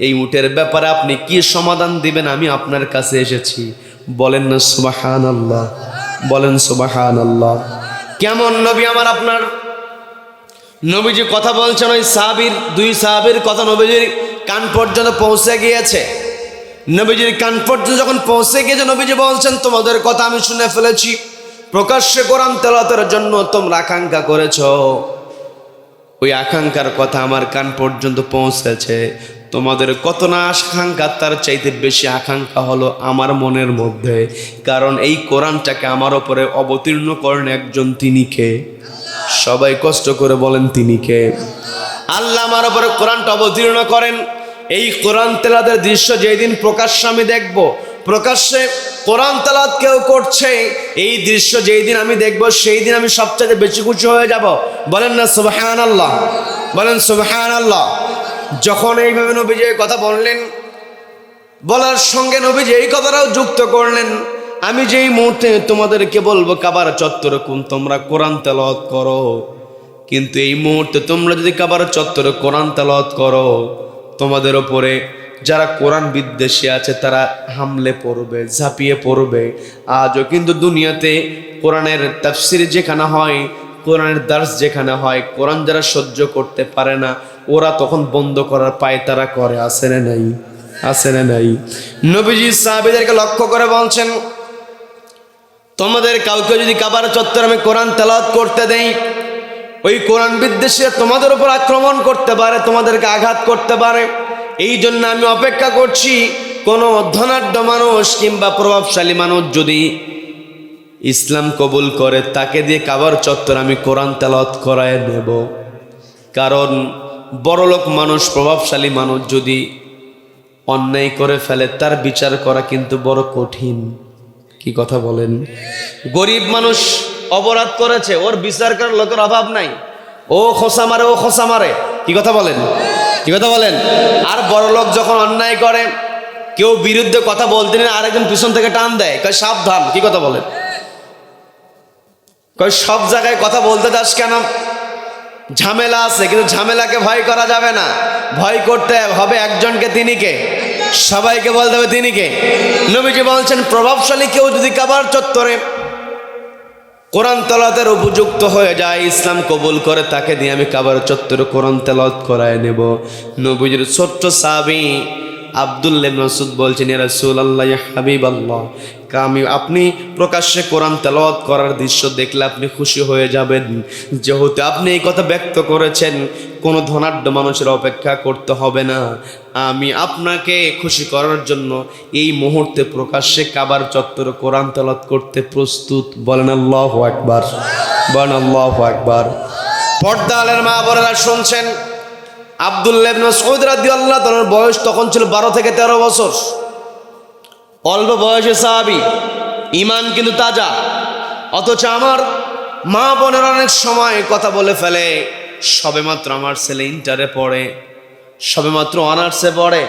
এই উটের ব্যাপারে আপনি কি সমাধান দিবেন? আমি আপনার কাছে এসেছি। বলেন না সুবহানাল্লাহ, বলেন সুবহানাল্লাহ। কেমন নবী আমার আপনার? নবীজি কথা বলছেন, ওই সাহাবীর, দুই সাহাবীর কথা নবীজির কান পর্যন্ত পৌঁছে গিয়েছে। নবীজির কান পর্যন্ত যখন পৌঁছে গিয়েছে, নবীজি বলছেন, তোমাদের কথা আমি শুনে ফেলেছি। প্রকাশ্যে কোরআন তেলাওয়াতের জন্য তোমরা আকাঙ্ক্ষা করেছো, ওই আকাঙ্ক্ষার কথা আমার কান পর্যন্ত পৌঁছেছে। তোমাদের কত না আকাঙ্ক্ষা, তার চাইতে বেশি আকাঙ্ক্ষা হলো আমার মনের মধ্যে। কারণ এই কোরআনটাকে আমার ওপরে অবতীর্ণ করেন একজন, তিনি কে? সবাই কষ্ট করে বলেন, তিনি কে? আল্লাহ আমার ওপরে কোরআনটা অবতীর্ণ করেন। এই কোরআন তেলাওয়াতের দৃশ্য যেদিন প্রকাশ্যে আমি দেখব, প্রকাশ্যে কোরআন তেলাওয়াত কেউ করছে, এই দৃশ্য যেই দিন আমি দেখব, সেই দিন আমি সবচেয়ে বেশি খুশি হয়ে যাব। বলেন না সুবহানাল্লাহ, বলেন সুবহানাল্লাহ। যখন এইভাবে নবীজি কথা বললেন, বলার সঙ্গে নবীজি এই কথাটাও যুক্ত করলেন, আমি যেই মুহূর্তে তোমাদেরকে বলবো কাবার চত্বরে তোমরা কোরআন তেলাওয়াত করো, কিন্তু এই মুহূর্তে তোমরা যদি কাবার চত্বরে কোরআন তেলাওয়াত করো, তোমাদের ওপরে যারা কোরআন বিদ্বেষী আছে তারা হামলে পড়বে, ঝাঁপিয়ে পড়বে। আজও কিন্তু দুনিয়াতে কোরআনের তাফসির যেখানে হয়, কোরআনের দার্স যেখানে হয়, কোরআন যারা সহ্য করতে পারে না, ওরা তখন বন্ধ করার পায়তারা করে। আছে না নাই? আছে না নাই? নবীজি সাহাবীদেরকে লক্ষ্য করে বলছেন, তোমাদের কাউকে যদি কাবার চত্বরে আমি কোরআন তেলাওয়াত করতে দেই, ওই কোরআন বিদ্বেষীরা তোমাদের উপর আক্রমণ করতে পারে, তোমাদেরকে আঘাত করতে পারে। এই জন্য আমি অপেক্ষা করছি, কোনো ধনাঢ্য মানুষ কিংবা প্রভাবশালী মানুষ যদি ইসলাম কবুল করে, তাকে দিয়ে কাবার চত্বর আমি কোরআন তেলাওয়াত করায় নেব। কারণ বড়লোক মানুষ, প্রভাবশালী মানুষ যদি অন্যায় করে ফেলে, তার বিচার করা কিন্তু বড় কঠিন। কি কথা বলেন? গরিব মানুষ অপরাধ করেছে, ওর বিচার করার লোকের অভাব নাই, ও খোসা মারে, ও খোসা মারে। কি কথা বলেন? কি কথা বলেন? আর বড় লোক যখন অন্যায় করে, কেউ বিরুদ্ধে কথা বলতে নেই, আরেকজন পিছন থেকে টান দেয়, কয় সাবধান। কি কথা বলেন? কয় সব জায়গায় কথা বলতে যাস কেন? ঝামেলা আছে, কিন্তু ঝামেলাকে ভয় করা যাবে না, ভয় করতে হবে একজনকে, তিনি কে? সবাইকে বলতে হবে তিনি কে? নবীজি বলছেন প্রভাবশালী কেউ যদি কাবার চত্বরে কোরআন তেলাওয়াতের উপযুক্ত হয়ে যায়, ইসলাম কবুল করে, তাকে দিয়ে আমি কাবার চত্বরে কোরআন তেলাওয়াত করায় নেব। নবীজির ছোট্ট সাহাবী আব্দুল্লাহ ইবনে মাসউদ বলছেন, ইয়া রাসূলুল্লাহ, ইয়া হাবিবাল্লাহ, আপনি প্রকাশ্যে কোরআন তেলাওয়াত করার দৃশ্য দেখলে আপনি খুশি হয়ে যাবেন। যেহেতু আপনি এই কথা ব্যক্ত করেছেন, কোনো ধনাঢ্য মানুষের অপেক্ষা করতে হবে না, আমি আপনাকে খুশি করার জন্য এই মুহূর্তে প্রকাশ্যে কাবার চত্বরে কোরআন তেলাওয়াত করতে প্রস্তুত। বলেন আল্লাহু আকবার, বলেন আল্লাহু আকবার। পর্দা আলের মা বোনেরা শুনছেন, আব্দুল্লাহ ইবনে মাসউদ রাদিয়াল্লাহু তাআলার বয়স তখন ছিল 12 থেকে 13 বছর। অল্প বয়সে সাহাবী, ঈমান কিন্তু তাজা। অথচ আমার মা বোনের অনেক সময় কথা বলে ফেলে, সবেমাত্র আমার ছেলে ইন্টারে পড়ে, সবেমাত্র অনার্সে পড়ে,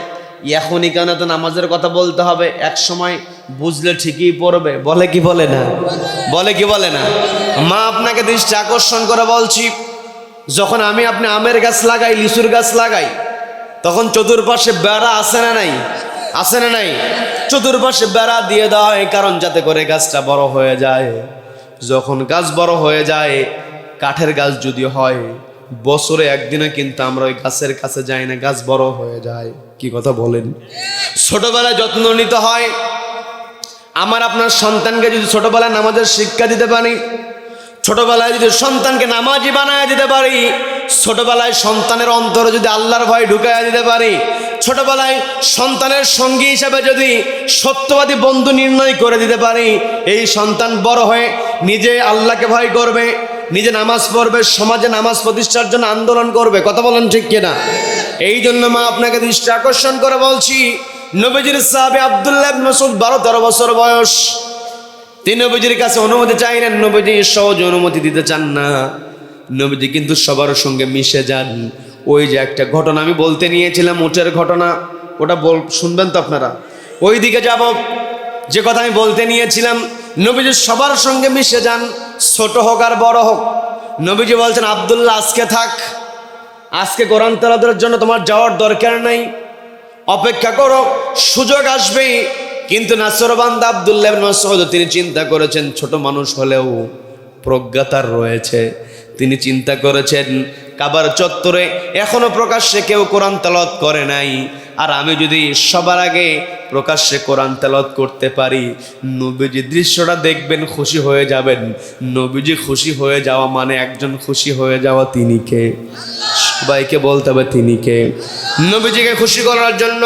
এখনই কেন তো নামাজের কথা বলতে হবে, এক সময় বুঝলে ঠিকই পড়বে। বলে কি বলে না? বলে কি বলে না? মা আপনাকে দৃষ্টি আকর্ষণ করে বলছি, যখন আপনি আমের গাছ লাগাই, লিচুর গাছ লাগাই, তখন চতুর্পাশে বেড়া আছে না নাই? আছে না নাই? চতুর্পাশে বেড়া দিয়ে দেওয়া হয়, কারণ যাতে করে গাছটা বড় হয়ে যায়। যখন গাছ বড় হয়ে যায়, কাঠের গাছ যদি হয়, বছরে একদিনে কিন্তু আমরা ওই গাছের কাছে যাই না, গাছ বড় হয়ে যায়। কি কথা বলেন? ছোটবেলায় যত্ন নিতে হয়। আপনার সন্তানকে যদি ছোটবেলায় নামাজের শিক্ষা দিতে পারি, ছোটবেলায় যদি সন্তানকে নামাজি বানায় দিতে পারি, ছোটবেলায় সন্তানের অন্তরে যদি আল্লাহর ভয় ঢুকাইয়া দিতে পারি, ছোটবেলায় সন্তানের সঙ্গী হিসাবে যদি সত্যবাদী বন্ধু নির্ণয় করে দিতে পারি, এই সন্তান বড় হয়ে নিজে আল্লাহকে ভয় করবে, নিজে নামাজ পড়বে, সমাজে নামাজ প্রতিষ্ঠার জন্য আন্দোলন করবে। কথা বলেন ঠিক কিনা? এই জন্য মা আপনাকে দৃষ্টি আকর্ষণ করে বলছি, নবীজির সাহাবী আব্দুল্লাহ ইবনে মাসউদ 12-13 বছর বয়স, তিনি নবীজির কাছে অনুমতি চাইলেন। নবীজি সহজে অনুমতি দিতে চান না, নবীজি কিন্তু সবার সঙ্গে মিশে যান। ওই যে একটা ঘটনা আমি বলতে নিয়েছিলাম, উটের ঘটনা, ওটা শুনবেন তো আপনারা? ওই দিকে যাব, যে কথা আমি বলতে নিয়েছিলাম। নবীজি সবার সঙ্গে মিশে যান, ছোট হোক আর বড় হোক। নবীজি বলছেন, আব্দুল্লাহ আজকে থাক, আজকে কোরআন তেলাওয়াতের জন্য তোমার যাওয়ার দরকার নাই, অপেক্ষা করো, সুযোগ আসবে। কিন্তু নাছরবান্দা আব্দুল্লাহ ইবনে মাসউদ তিনি চিন্তা করেছেন, ছোট মানুষ হলেও প্রজ্ঞা তার রয়েছে। তিনি চিন্তা করেছেন, কাবার চত্বরে এখনো প্রকাশ্যে কেউ কোরআন তেলাওয়াত করে নাই, আর আমি যদি সবার আগে প্রকাশ্যে কোরআন তেলাওয়াত করতে পারি, নবীজি দৃশ্যটা দেখবেন, খুশি হয়ে যাবেন। নবীজি খুশি হয়ে যাওয়া মানে একজন খুশি হয়ে যাওয়া, তিনি কে? সবাইকে বলতে হবে তিনি কে? নবীজিকে খুশি করার জন্য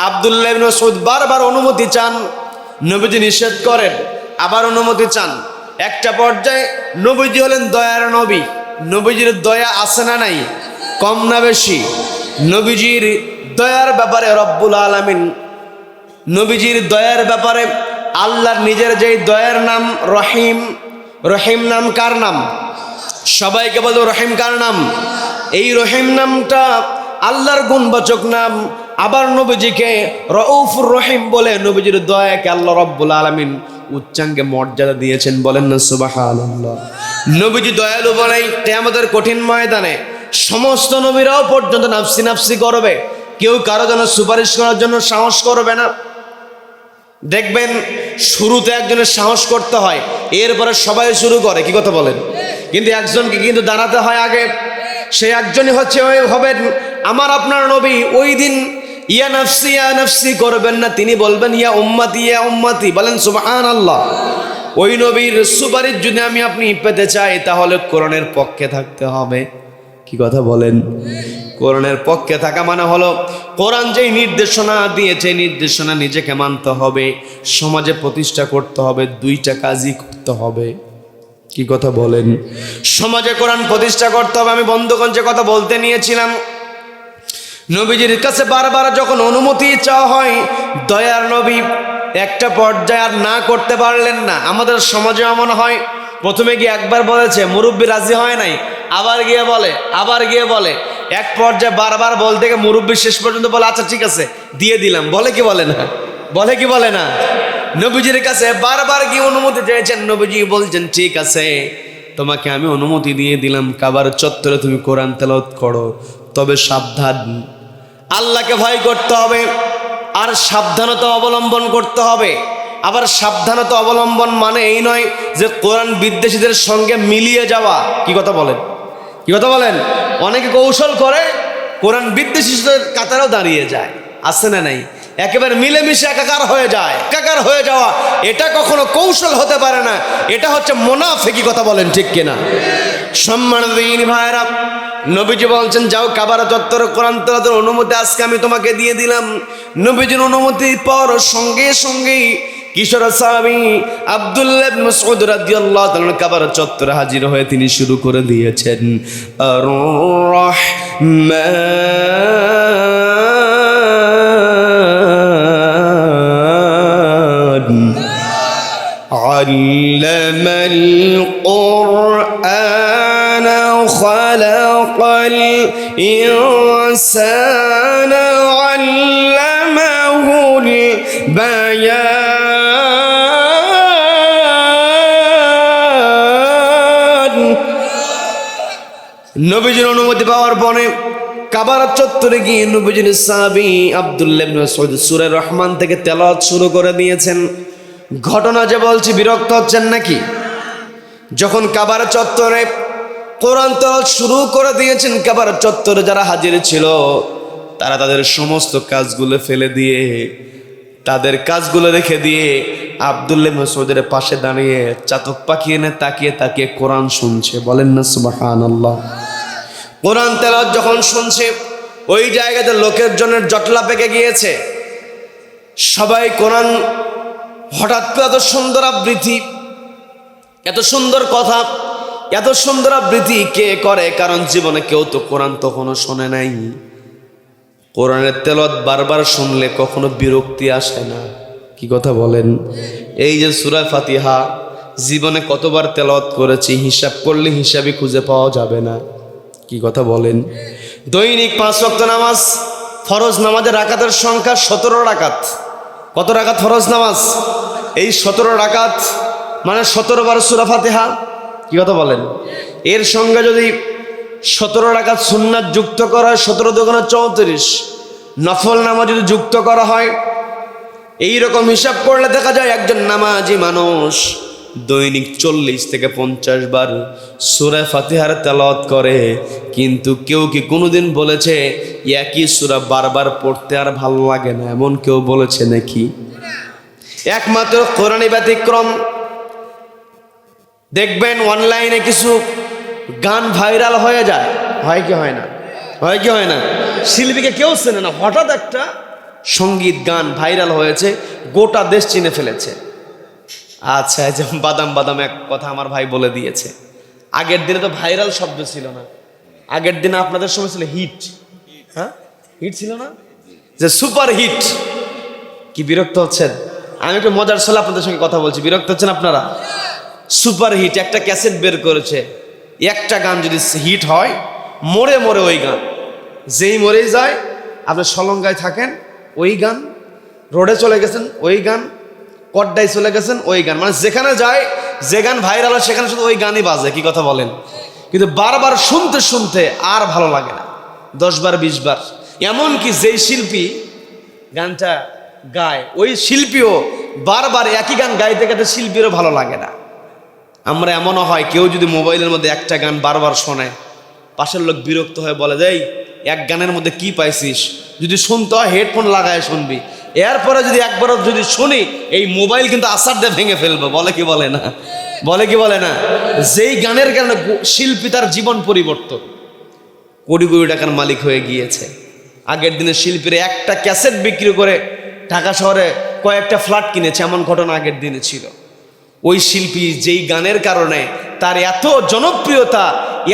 আব্দুল্লাহ ইবনে মাসউদ বারবার অনুমতি চান, নবীজি নিষেধ করেন, আবার অনুমতি চান। একটা পর্যায়ে নবীজি হলেন দয়ার নবী, নবীজির দয়া আছে না নাই? কম না বেশি? নবীজির দয়ার ব্যাপারে রব্বুল আলামিন, নবীজির দয়ার ব্যাপারে আল্লাহর নিজের যেই দয়ার নাম রহিম, রহিম নাম কার নাম? সবাইকে বলবো রহিম কার নাম? এই রহিম নামটা আল্লাহর গুণবাচক নাম। আবার নবীজিকে রউফুর রহিম বলে নবীজির দয়াকে আল্লাহ রব্বুল আলামিন উচ্চাঙ্গে মর্যাদা দিয়েছেন। বলেন না সুবহানাল্লাহ। নবীজি দয়ালু বলেই কিয়ামতের কঠিন ময়দানে সমস্ত নবীরাও পর্যন্ত নাফসি নাফসি করবে, কেউ কারো জন্য সুপারিশ করার জন্য সাহস করবে না। দেখবেন শুরুতে একজনের সাহস করতে হয়, এরপরে সবাই শুরু করে। কি কথা বলেন? কিন্তু একজনকে কিন্তু দাঁড়াতে হয় আগে, সেই একজনই হবেন আমার আপনার নবী। ওই দিন ইয়া নাফসি করবেন না, তিনি বলবেন ইয়া উম্মতি, ইয়া উম্মতি। বলেন সুবহানাল্লাহ। ওই নবীর সুপারিশ যদি আপনি পেতে চাই, তাহলে কোরআনের পক্ষে থাকতে হবে। কি কথা বলেন? কোরআনের পক্ষে থাকা মানে হলো কোরআন যেই নির্দেশনা দিয়েছে, নির্দেশনা নিজেকে মানতে হবে, সমাজে প্রতিষ্ঠা করতে হবে, দুইটা কাজই করতে হবে। কি কথা বলেন? সমাজে কোরআন প্রতিষ্ঠা করতে হবে। আমি বন্ধুগণ যে কথা বলতে নিয়েছিলাম, নবীজির কাছে বারবার যখন অনুমতি চাওয়া হয়, দয়ার নবী একটা পর্যায়ে আর না করতে পারলেন না। আমাদের সমাজে এমন হয়, প্রথমে গিয়ে একবার বলেছে, মুরব্বী রাজি হয় নাই, আবার গিয়ে বলে, এক পর্যায়ে বারবার বলতে গিয়ে মুরব্বী শেষ পর্যন্ত বলে আচ্ছা ঠিক আছে দিয়ে দিলাম। বলে কি বলে না? বলে কি বলে না? নবীজির কাছে বারবার গিয়ে অনুমতি চেয়েছেন, নবীজি বলছেন ঠিক আছে, তোমাকে আমি অনুমতি দিয়ে দিলাম, কাবার চত্বরে তুমি কোরআন তেলাওয়াত করো, তবে সাবধান, আল্লাহকে ভয় করতে হবে, আর সাবধানতা অবলম্বন করতে হবে। আবার সাবধানতা অবলম্বন মানে এই নয় যে কোরআন বিদ্বেষীদের সঙ্গে মিলিয়ে যাওয়া। কি কথা বলেন, কি কথা বলেন? অনেকে কৌশল করে কোরআন বিদ্বেষীদের কাতারেও দাঁড়িয়ে যায়, আছে না নাই? একেবারে মিলেমিশে একাকার হয়ে যায়। একাকার হয়ে যাওয়া এটা কখনো কৌশল হতে পারে না, এটা হচ্ছে মুনাফিকি। কথা বলেন ঠিক কিনা? সম্মানিত ভাইরা, নবীজি বলছেন যাও কাবার চত্বরে কোরআন তেলাওয়াতের অনুমতি আজকে আমি তোমাকে দিয়ে দিলাম। নবীজির অনুমতি পর সঙ্গে সঙ্গে কিশোর সাহাবী আব্দুল্লাহ ইবনে মাসউদ রাদিয়াল্লাহু তাআলা কাবার চত্বরে হাজির হয়ে তিনি শুরু করে দিয়েছেন আর রহমান আল্লামাল কুরআন খালাকাল ইনসানা আল্লামাহুল বায়ান। নবীজির অনুমতি পাওয়ার পরে কাবার চত্বরে গিয়ে নবীজির সাহাবী আব্দুল্লাহ ইবনে মাসউদ সূরা রহমান থেকে তেলাওয়াত শুরু করে দিয়েছেন। ঘটনা যে বলছি, বিরক্ত হচ্ছেন নাকি? যখন কাবার চত্বরে কোরআন তেলাওয়াত শুরু করে দিয়েছেন, কাবার চত্বরে যারা হাজির ছিল তারা তাদের সমস্ত কাজগুলো ফেলে দিয়ে, তাদের কাজগুলো রেখে দিয়ে আব্দুল্লাহ ইবনে মাসউদের পাশে দাঁড়িয়ে চাতক পাখি এনে তাকিয়ে তাকিয়ে কোরআন শুনছে। বলেন না সুবহানাল্লাহ। কোরআন তেলাওয়াত যখন শুনছে, ওই জায়গাতে লোকের জন্য জটলা পেকে গিয়েছে। সবাই কোরআন, হঠাৎ করে এত সুন্দর আবৃত্তি, এত সুন্দর কথা, এত সুন্দর আবৃত্তি কে করে? কারণ জীবনে কেউ তো কোরআন তখনও শোনে নাই। কোরআনের তেলাওয়াত বারবার শুনলে কখনো বিরক্তি আসে না। কি কথা বলেন? এই যে সূরা ফাতিহা জীবনে কতবার তেলাওয়াত করেছি হিসাব করলে হিসাবই খুঁজে পাওয়া যাবে না। কি কথা বলেন? দৈনিক 5 ওয়াক্ত নামাজ, ফরজ নামাজের রাকাতের সংখ্যা 17 রাকাত। কত রাকাত ফরজ নামাজ? এই 17 রাকাত মানে 17 বার সূরা ফাতিহা। কি কথা বলেন? এর সঙ্গে যদি 17 রাকাত সুন্নাত যুক্ত করা হয়, 17 দুগুণে 34 নফল নামাজ যদি যুক্ত করা হয়, এইরকম হিসাব করলে দেখা যায় একজন নামাজি মানুষ দৈনিক 40 থেকে 50 বার সূরা ফাতিহার তেলাওয়াত করে। কিন্তু কেউ কি কোনোদিন বলেছে একই সূরা বারবার পড়তে আর ভালো লাগে না? এমন কেউ বলেছে নাকি? একমাত্র কোরআনী ব্যতিক্রম। দেখবেন অনলাইনে কিছু গান ভাইরাল হয়ে যায়, হয় কি হয় না? হয় কি হয় না? শিল্পীকে কেউ চেনে না, হঠাৎ একটা সঙ্গীত গান ভাইরাল হয়েছে, গোটা দেশ চিনে ফেলেছে। আচ্ছা, যেমন বাদাম বাদাম এক কথা আমার ভাই বলে দিয়েছে। আগের দিনে তো ভাইরাল শব্দ ছিল না, আগের দিনে আপনাদের সময় ছিল হিট। হ্যাঁ, হিট ছিল না, যে সুপার হিট। কি বিরক্ত হচ্ছেন? আমি একটু মজার ছলে আপনাদের সঙ্গে কথা বলছি, বিরক্ত হচ্ছেন আপনারা? সুপার হিট একটা ক্যাসেট বের করেছে, একটা গান যদি হিট হয় মরে মরে ওই গান, যেই মরে যায়, আপনি সলঙ্গায় থাকেন ওই গান, রোডে চলে গেছেন ওই গান, কড্ডায় চলে গেছেন ওই গান, মানে যেখানে যায় যে গান ভাইরাল হয় সেখানে শুধু ওই গানই বাজে। কি কথা বলেন? কিন্তু বারবার শুনতে শুনতে আর ভালো লাগে না, 10 বার 20 বার। এমনকি যেই শিল্পী গানটা গায় ওই শিল্পীও বারবার একই গান গাইতে গাইতে শিল্পীরও ভালো লাগে না। আমরা এমনও হয় কেউ যদি মোবাইলের মধ্যে একটা গান বারবার শোনে, পাশের লোক বিরক্ত হয়ে বলে দেই এক গানের মধ্যে কি পাইছিস, যদি শুনতে হয় হেডফোন লাগায় শুনবি, এরপরে যদি একবারও যদি শুনি এই মোবাইল কিন্তু আসার দিয়ে ভেঙে ফেলবো। বলে কি বলে না? বলে কি বলে না? যেই গানের কারণে শিল্পী তার জীবন পরিবর্তন, কোটি কোটি টাকার মালিক হয়ে গিয়েছে। আগের দিনে শিল্পীরা একটা ক্যাসেট বিক্রি করে ঢাকা শহরে কয়েকটা ফ্ল্যাট কিনেছে, এমন ঘটনা আগের দিনে ছিল। ওই শিল্পী যেই গানের কারণে তার এত জনপ্রিয়তা,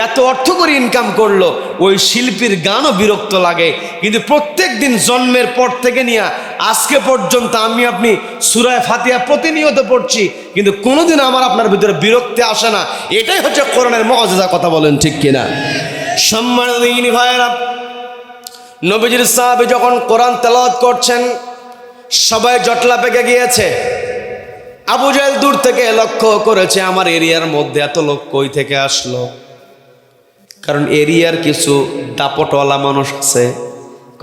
এত অর্থ করে ইনকাম করলো, ওই শিল্পীর গানও বিরক্ত লাগে। কিন্তু প্রত্যেক দিন জন্মের পর থেকে নিয়ে আজকে পর্যন্ত আমি আপনি সূরা ফাতিহা প্রতিনিয়ত পড়ছি, কিন্তু কোনোদিন আমার আপনার ভিতরে বিরক্তি আসে না। এটাই হচ্ছে কোরআনের মুআজিজা। কথা বলেন ঠিক কিনা? সম্মানিত ভাইয়েরা, নবীজির সাহাবী যখন কোরআন তেলাওয়াত করছেন সবাই জটলা পেকে গিয়েছে। আবু জাহেল দূর থেকে লক্ষ্য করেছে আমার এরিয়ার মধ্যে এত লোক কই থেকে আসলো। কারণ এরিয়ার কিছু দাপটওয়ালা মানুষ আছে,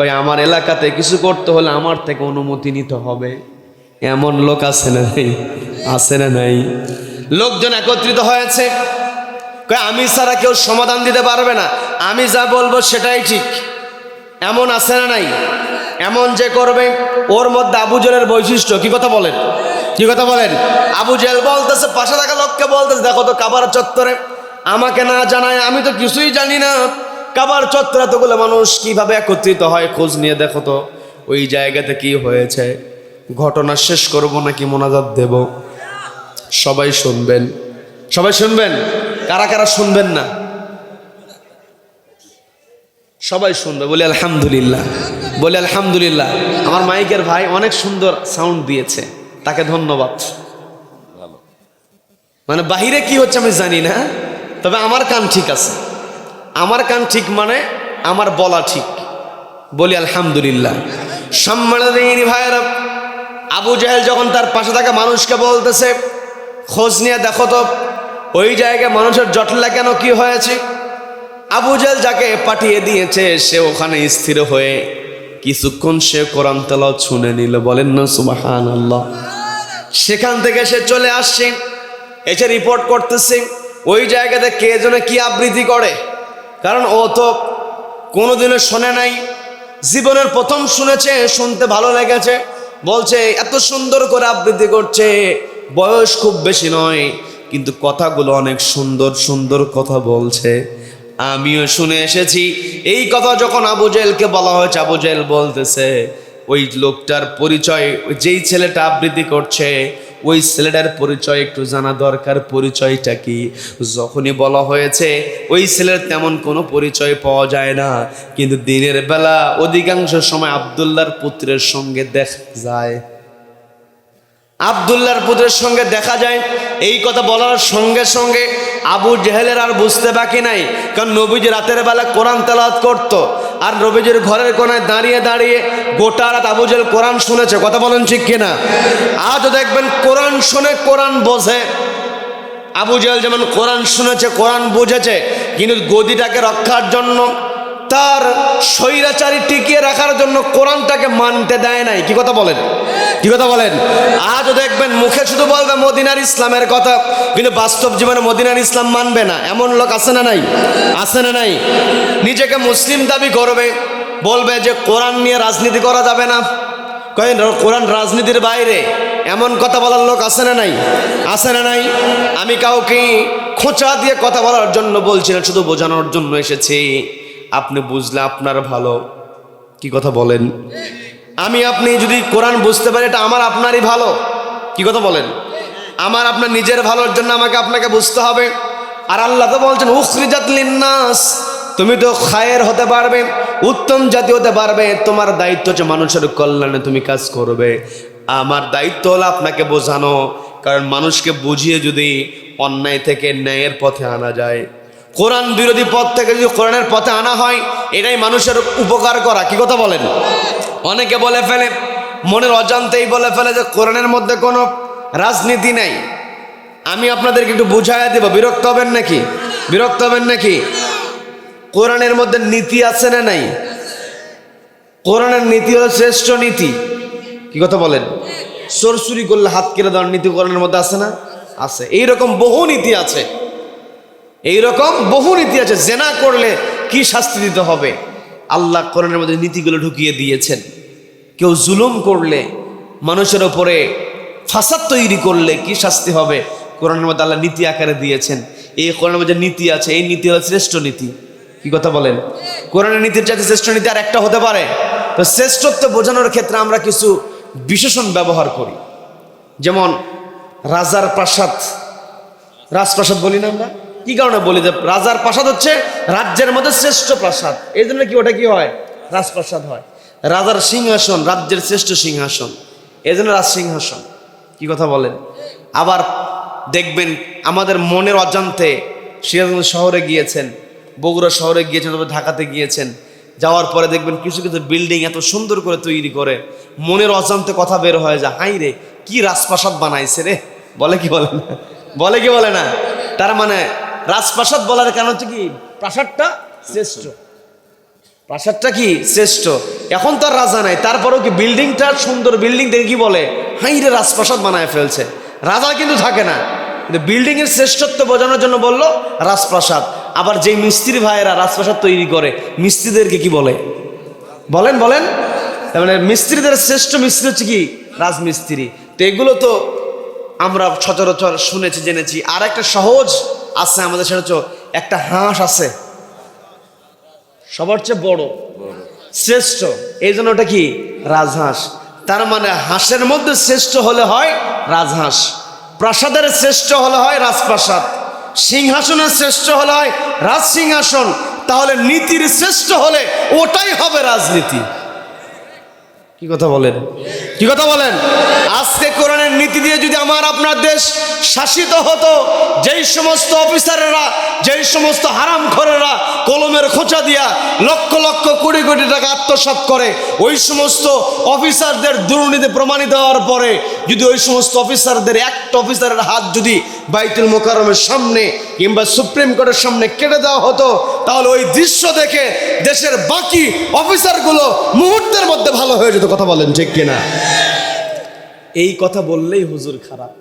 কয় আমার এলাকাতে কিছু করতে হলে আমার থেকে অনুমতি নিতে হবে। এমন লোক আছে না নাই? আছে না নাই? লোকজন একত্রিত হয়েছে, কয় আমি ছাড়া কেউ সমাধান দিতে পারবে না, আমি যা বলবো সেটাই ঠিক। এমন আছে না নাই? এমন যে করবে, ওর মধ্যে আবু জেলের বৈশিষ্ট্য। কি কথা বলেন? কি কথা বলেন? আবু জেল বলতেছে, পাশে থাকা লোককে বলতেছে, দেখো তো কাবার চত্বরে আমাকে না জানায়, আমি তো কিছুই জানি না, কাবার চত্বরে এতগুলো মানুষ কিভাবে একত্রিত হয়, খোঁজ নিয়ে দেখো তো ওই জায়গাতে কি হয়েছে। ঘটনা শেষ করব নাকি মোনাজাত দেব? সবাই শুনবেন, সবাই শুনবেন। কারা কারা শুনবেন না? সবাই শুনবে। বলি আলহামদুলিল্লাহ, বলি আলহামদুলিল্লাহ। আমার মাইকের ভাই অনেক সুন্দর সাউন্ড দিয়েছে, তাকে ধন্যবাদ। মানে বাহিরে কি হচ্ছে আমি জানি না, তবে আমার কান ঠিক আছে। আমার কান ঠিক মানে আমার বলা ঠিক। বলি আলহামদুলিল্লাহ। সম্মানিত ভাইয়েরা, আবু জাহেল যখন তার পাশে থাকা মানুষকে বলতেছে, খোঁজ নিয়ে দেখো তো ওই জায়গায় মানুষের জটলা কেন, কি হয়েছে। আবু জাহেল যাকে পাঠিয়ে দিয়েছে সে ওখানে স্থির হয়ে কিছুক্ষণ সে কোরআন তেলাওয়াত শুনে নিল। বলেন না সুবহানাল্লাহ। সেখান থেকে সে চলে আসছে, এসে রিপোর্ট করতেছে ওই জায়গাতে কে যেন কি আবৃত্তি করে। কারণ ও তো কোনোদিনও শোনে নাই, জীবনের প্রথম শুনেছে, শুনতে ভালো লেগেছে। বলছে এত সুন্দর করে আবৃত্তি করছে, বয়স খুব বেশি নয় কিন্তু কথাগুলো অনেক সুন্দর সুন্দর কথা বলছে, আমিও শুনে এসেছি। এই কথা যখন আবু জেহেলকে বলা হয়েছে, আবু জেহেল বলতেছে ওই লোকটার পরিচয়, যেই ছেলেটা আবৃত্তি করছে ওই ছেলেটার পরিচয় একটু জানা দরকার। পরিচয়টা কি? যখনই বলা হয়েছে ওই ছেলের তেমন কোনো পরিচয় পাওয়া যায় না, কিন্তু দিনের বেলা অধিকাংশ সময় আব্দুল্লাহর পুত্রের সঙ্গে দেখা যায়। আব্দুল্লাহর পুত্রের সঙ্গে দেখা যায়। এই কথা বলার সঙ্গে সঙ্গে আবু জেহেলের আর বুঝতে বাকি নাই, কারণ নবীজি রাতের বেলা কোরআন তেলাওয়াত করত, আর নবীজির ঘরের কোনায় দাঁড়িয়ে দাঁড়িয়ে গোটা রাত আবু জেহেল কোরআন শুনেছে। কথা বলেন ঠিক কিনা? আজও দেখবেন কোরআন শুনে কোরআন বোঝে। আবু জেহেল যেমন কোরআন শুনেছে, কোরআন বুঝেছে, কিন্তু গদিটাকে রক্ষার জন্য, তার স্বৈরাচারী টিকিয়ে রাখার জন্য কোরআনটাকে মানতে দেয় নাই। কি কথা বলেন? কি কথা বলেন? আজও দেখবেন মুখে শুধু বলবে মদিনার ইসলামের কথা, কিন্তু বাস্তব জীবনে মদিনার ইসলাম মানবে না। এমন লোক আছে না নাই? আছে না নাই? নিজেকে মুসলিম দাবি করবে, বলবে যে কোরআন নিয়ে রাজনীতি করা যাবে না, কোরআন রাজনীতির বাইরে, এমন কথা বলার লোক আছে না নাই? আছে না নাই? আমি কাউকে খোঁচা দিয়ে কথা বলার জন্য বলছি না, শুধু বোঝানোর জন্য এসেছি। আপনি বুঝলে আপনার ভালো। কি কথা বলেন? আমি আপনি যদি কোরআন বুঝতে পারি, এটা আমার আপনারই ভালো। কি কথা বলেন? আমার আপনার নিজের ভালোর জন্য আমাকে আপনাকে বুঝতে হবে। আর আল্লাহ তো বলছেন উখরিজাত লিন্নাস, তুমি তো খায়ের হতে পারবে, উত্তম জাতি হতে পারবে, তোমার দায়িত্ব হচ্ছে মানুষের কল্যাণে তুমি কাজ করবে। আমার দায়িত্ব হলো আপনাকে বোঝানো, কারণ মানুষকে বুঝিয়ে যদি অন্যায় থেকে ন্যায়ের পথে আনা যায়, কোরআন বিরোধী পথ থেকে যদি কোরআনের পথে আনা হয়, এটাই মানুষের উপকার করা। কি কথা বলেন? অনেকে বলে ফেলে, মনের অজান্তেই বলে ফেলে যে কোরআনের মধ্যে কোনো রাজনীতি নাই। আমি আপনাদেরকে একটু বুঝাইয়া দেব, বিরক্ত হবেন নাকি? বিরক্ত হবেন নাকি? কোরআনের মধ্যে নীতি আছে না নাই? কোরআনের নীতি হলো শ্রেষ্ঠ নীতি। কি কথা বলেন? চোরচুরি করলে হাত কেটে দেওয়ার নীতি কোরআনের মধ্যে আছে না? আছে। এইরকম বহু নীতি আছে, এইরকম বহু নীতি আছে। জেনা করলে কি শাস্তি দিতে হবে, আল্লাহ কোরআনের মধ্যে নীতিগুলো ঢুকিয়ে দিয়েছেন। কেউ জুলুম করলে, মানুষের ওপরে ফাসাদ তৈরি করলে কি শাস্তি হবে, কোরআনের মধ্যে আল্লাহ নীতি আকারে দিয়েছেন। এই কোরআনের মধ্যে নীতি আছে, এই নীতি হলো শ্রেষ্ঠ নীতি। কি কথা বলেন? কোরআনের নীতির চাইতে শ্রেষ্ঠ নীতি আর একটা হতে পারে? তো শ্রেষ্ঠত্ব বোঝানোর ক্ষেত্রে আমরা কিছু বিশেষণ ব্যবহার করি, যেমন রাজার প্রাসাদ, রাজপ্রাসাদ বলি না আমরা। কি কারণে বলি? যে রাজার প্রাসাদ হচ্ছে রাজ্যের মধ্যে শ্রেষ্ঠ প্রাসাদ, এই জন্য কি ওটা কি হয়? রাজপ্রাসাদ হয়। রাজার সিংহাসন রাজ্যের শ্রেষ্ঠ সিংহাসন, এই জন্য রাজসিংহাসন। কি কথা বলেন? আবার দেখবেন আমাদের মনের অজান্তে সিরাজগঞ্জ শহরে গিয়েছেন, বগুড়া শহরে গিয়েছেন, তবে ঢাকাতে গিয়েছেন, যাওয়ার পরে দেখবেন কিছু কিছু বিল্ডিং এত সুন্দর করে তৈরি করে, মনের অজান্তে কথা বের হয়ে যায়, হাই রে কি রাজপ্রাসাদ বানাইছে রে। বলে কি বলে না? বলে কি বলে না? তার মানে রাজপ্রাসাদ বলার কারণ হচ্ছে কি, প্রাসাদটা শ্রেষ্ঠ। প্রাসাদটা কি শ্রেষ্ঠ। এখন তো আর রাজা নাই, তারপরেও কি বিল্ডিংটা সুন্দর বিল্ডিং দেখে কি বলে, হাই রে রাজপ্রাসাদ বানায় ফেলছে। রাজা কিন্তু থাকে না, কিন্তু বিল্ডিং এর শ্রেষ্ঠত্ব বোঝানোর জন্য বললো রাজপ্রাসাদ। আবার যেই মিস্ত্রি ভাইয়েরা রাজপ্রাসাদ তৈরি করে মিস্ত্রিদেরকে কি বলে, বলেন বলেন? তার মানে মিস্ত্রিদের শ্রেষ্ঠ মিস্ত্রি হচ্ছে কি, রাজমিস্ত্রি। তো এগুলো তো আমরা সচরাচর শুনেছি জেনেছি। আর একটা সহজ আছে আমাদের, সেটা হচ্ছে একটা হাঁস আছে সবার চেয়ে বড় শ্রেষ্ঠ, এই জন্য ওটা কি রাজহাঁস। তার মানে হাঁসের মধ্যে শ্রেষ্ঠ হলে হয় রাজহাঁস, প্রাসাদের শ্রেষ্ঠ হলে হয় রাজপ্রাসাদ, সিংহাসনের শ্রেষ্ঠ হলে হয় রাজসিংহাসন। তাহলে নীতির শ্রেষ্ঠ হলে ওটাই হবে রাজনীতি। কি কথা বলেন, কি কথা বলেন? আজকে কোরআনের নীতি দিয়ে যদি আমার আপনার দেশ শাসিত হতো, যেই সমস্ত অফিসারেরা, যেই সমস্ত হারামখোরেরা কলমের খোঁচা দিয়া লক্ষ লক্ষ কোটি কোটি টাকা আত্মসাৎ করে, ওই সমস্ত অফিসারদের দুর্নীতি প্রমাণিত হওয়ার পরে যদি ওই সমস্ত অফিসারদের একটা অফিসারের হাত যদি বাইতুল মোকাররমের সামনে কিংবা সুপ্রিম কোর্টের সামনে কেটে দেওয়া হতো, তাহলে ওই দৃশ্য দেখে দেশের বাকি অফিসারগুলো মুহূর্তের মধ্যে ভালো হয়ে যেত। কথা বলেন ঠিক কিনা? এই কথা বললেই হুজুর খারাপ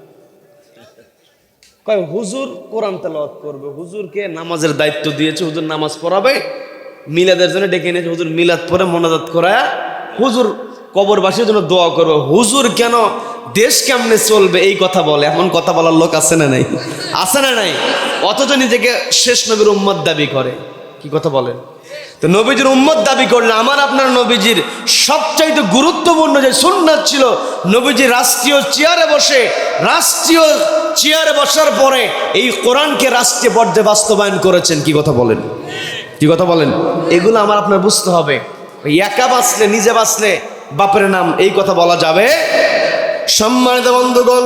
কয়, হুজুর কোরআন তেলাওয়াত করবে, হুজুরকে নামাজের দায়িত্ব দিয়েছে, হুজুর নামাজ পড়াবে, মিলাদের জন্য ডেকে নিয়েছে, হুজুর মিলাদ পড়ে মোনাজাত করায় হুজুর কবরবাসীর জন্য দোয়া করবে। হুজুর কেন দেশ কেমনে চলবে এই কথা বলে, এমন কথা বলার লোক আছে না নাই? আছে না নাই? অথচ নিজেকে শেষ নবীর উম্মত দাবি করে। কি কথা বলেন? তো নবীজির উম্মত দাবি করলে আমার আপনার নবীজির সবচাইতে গুরুত্বপূর্ণ যে সুন্নাত ছিল, নবীজি রাষ্ট্রীয় চেয়ারে বসার পরে এই কোরআনকে রাষ্ট্রীয় পর্যায়ে বাস্তবায়ন করেছেন। কি কথা বলেন, কি কথা বলেন? এগুলো আমার আপনার বুঝতে হবে। একা বাঁচলে, নিজে বাঁচলে বাপের নাম, এই কথা বলা যাবে? সম্মানিত বন্ধুগণ,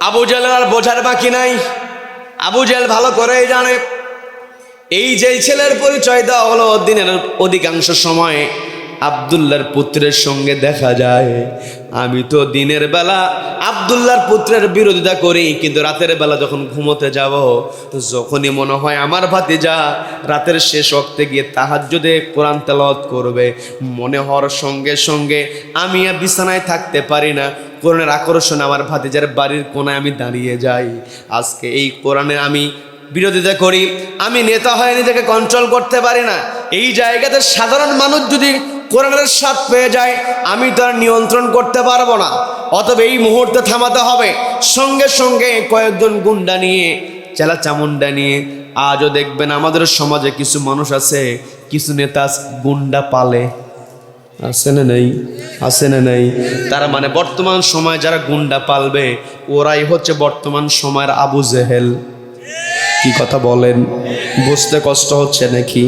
আবু জাহেল আর বোঝার বাকি নাই। আবু জাহেল ভালো করেই জানে এই যে ছেলের পরিচয় দেওয়া হলো, দিনের অধিকাংশ সময় আব্দুল্লাহর পুত্রের সঙ্গে দেখা যায়। আমি তো দিনের বেলা আব্দুল্লাহর পুত্রের বিরোধিতা করি, কিন্তু রাতের বেলা যখন ঘুমোতে যাব, যখনই মনে হয় আমার ভাতিজা রাতের শেষ ওয়াক্তে গিয়ে তাহাজ্জুদে কোরআন তেলাওয়াত করবে, মনে হওয়ার সঙ্গে সঙ্গে আমি আর বিছানায় থাকতে পারি না, কোরআনের আকর্ষণে আমার ভাতিজার বাড়ির কোনায় আমি দাঁড়িয়ে যাই। আজকে এই কোরআনে আমি বিরোধিতা করি, আমি নেতা হয়ে নিজেকে কন্ট্রোল করতে পারি না। এই জায়গাতে সাধারণ মানুষ যদি কোরআনের স্বাদ পেয়ে যায়, আমি তার নিয়ন্ত্রণ করতে পারবো না। অতএব এই মুহূর্তে থামাতে হবে। সঙ্গে সঙ্গে কয়েকজন গুন্ডা নিয়ে, চেলা চামুন্ডা নিয়ে, আজও দেখবেন আমাদের সমাজে কিছু মানুষ আছে, কিছু নেতা গুন্ডা পালে, আছে না নেই? আছে না নেই? তার মানে বর্তমান সময় যারা গুন্ডা পালবে, ওরাই হচ্ছে বর্তমান সময়ের আবু জেহেল। কি কথা বলেন? বুঝতে কষ্ট হচ্ছে নাকি?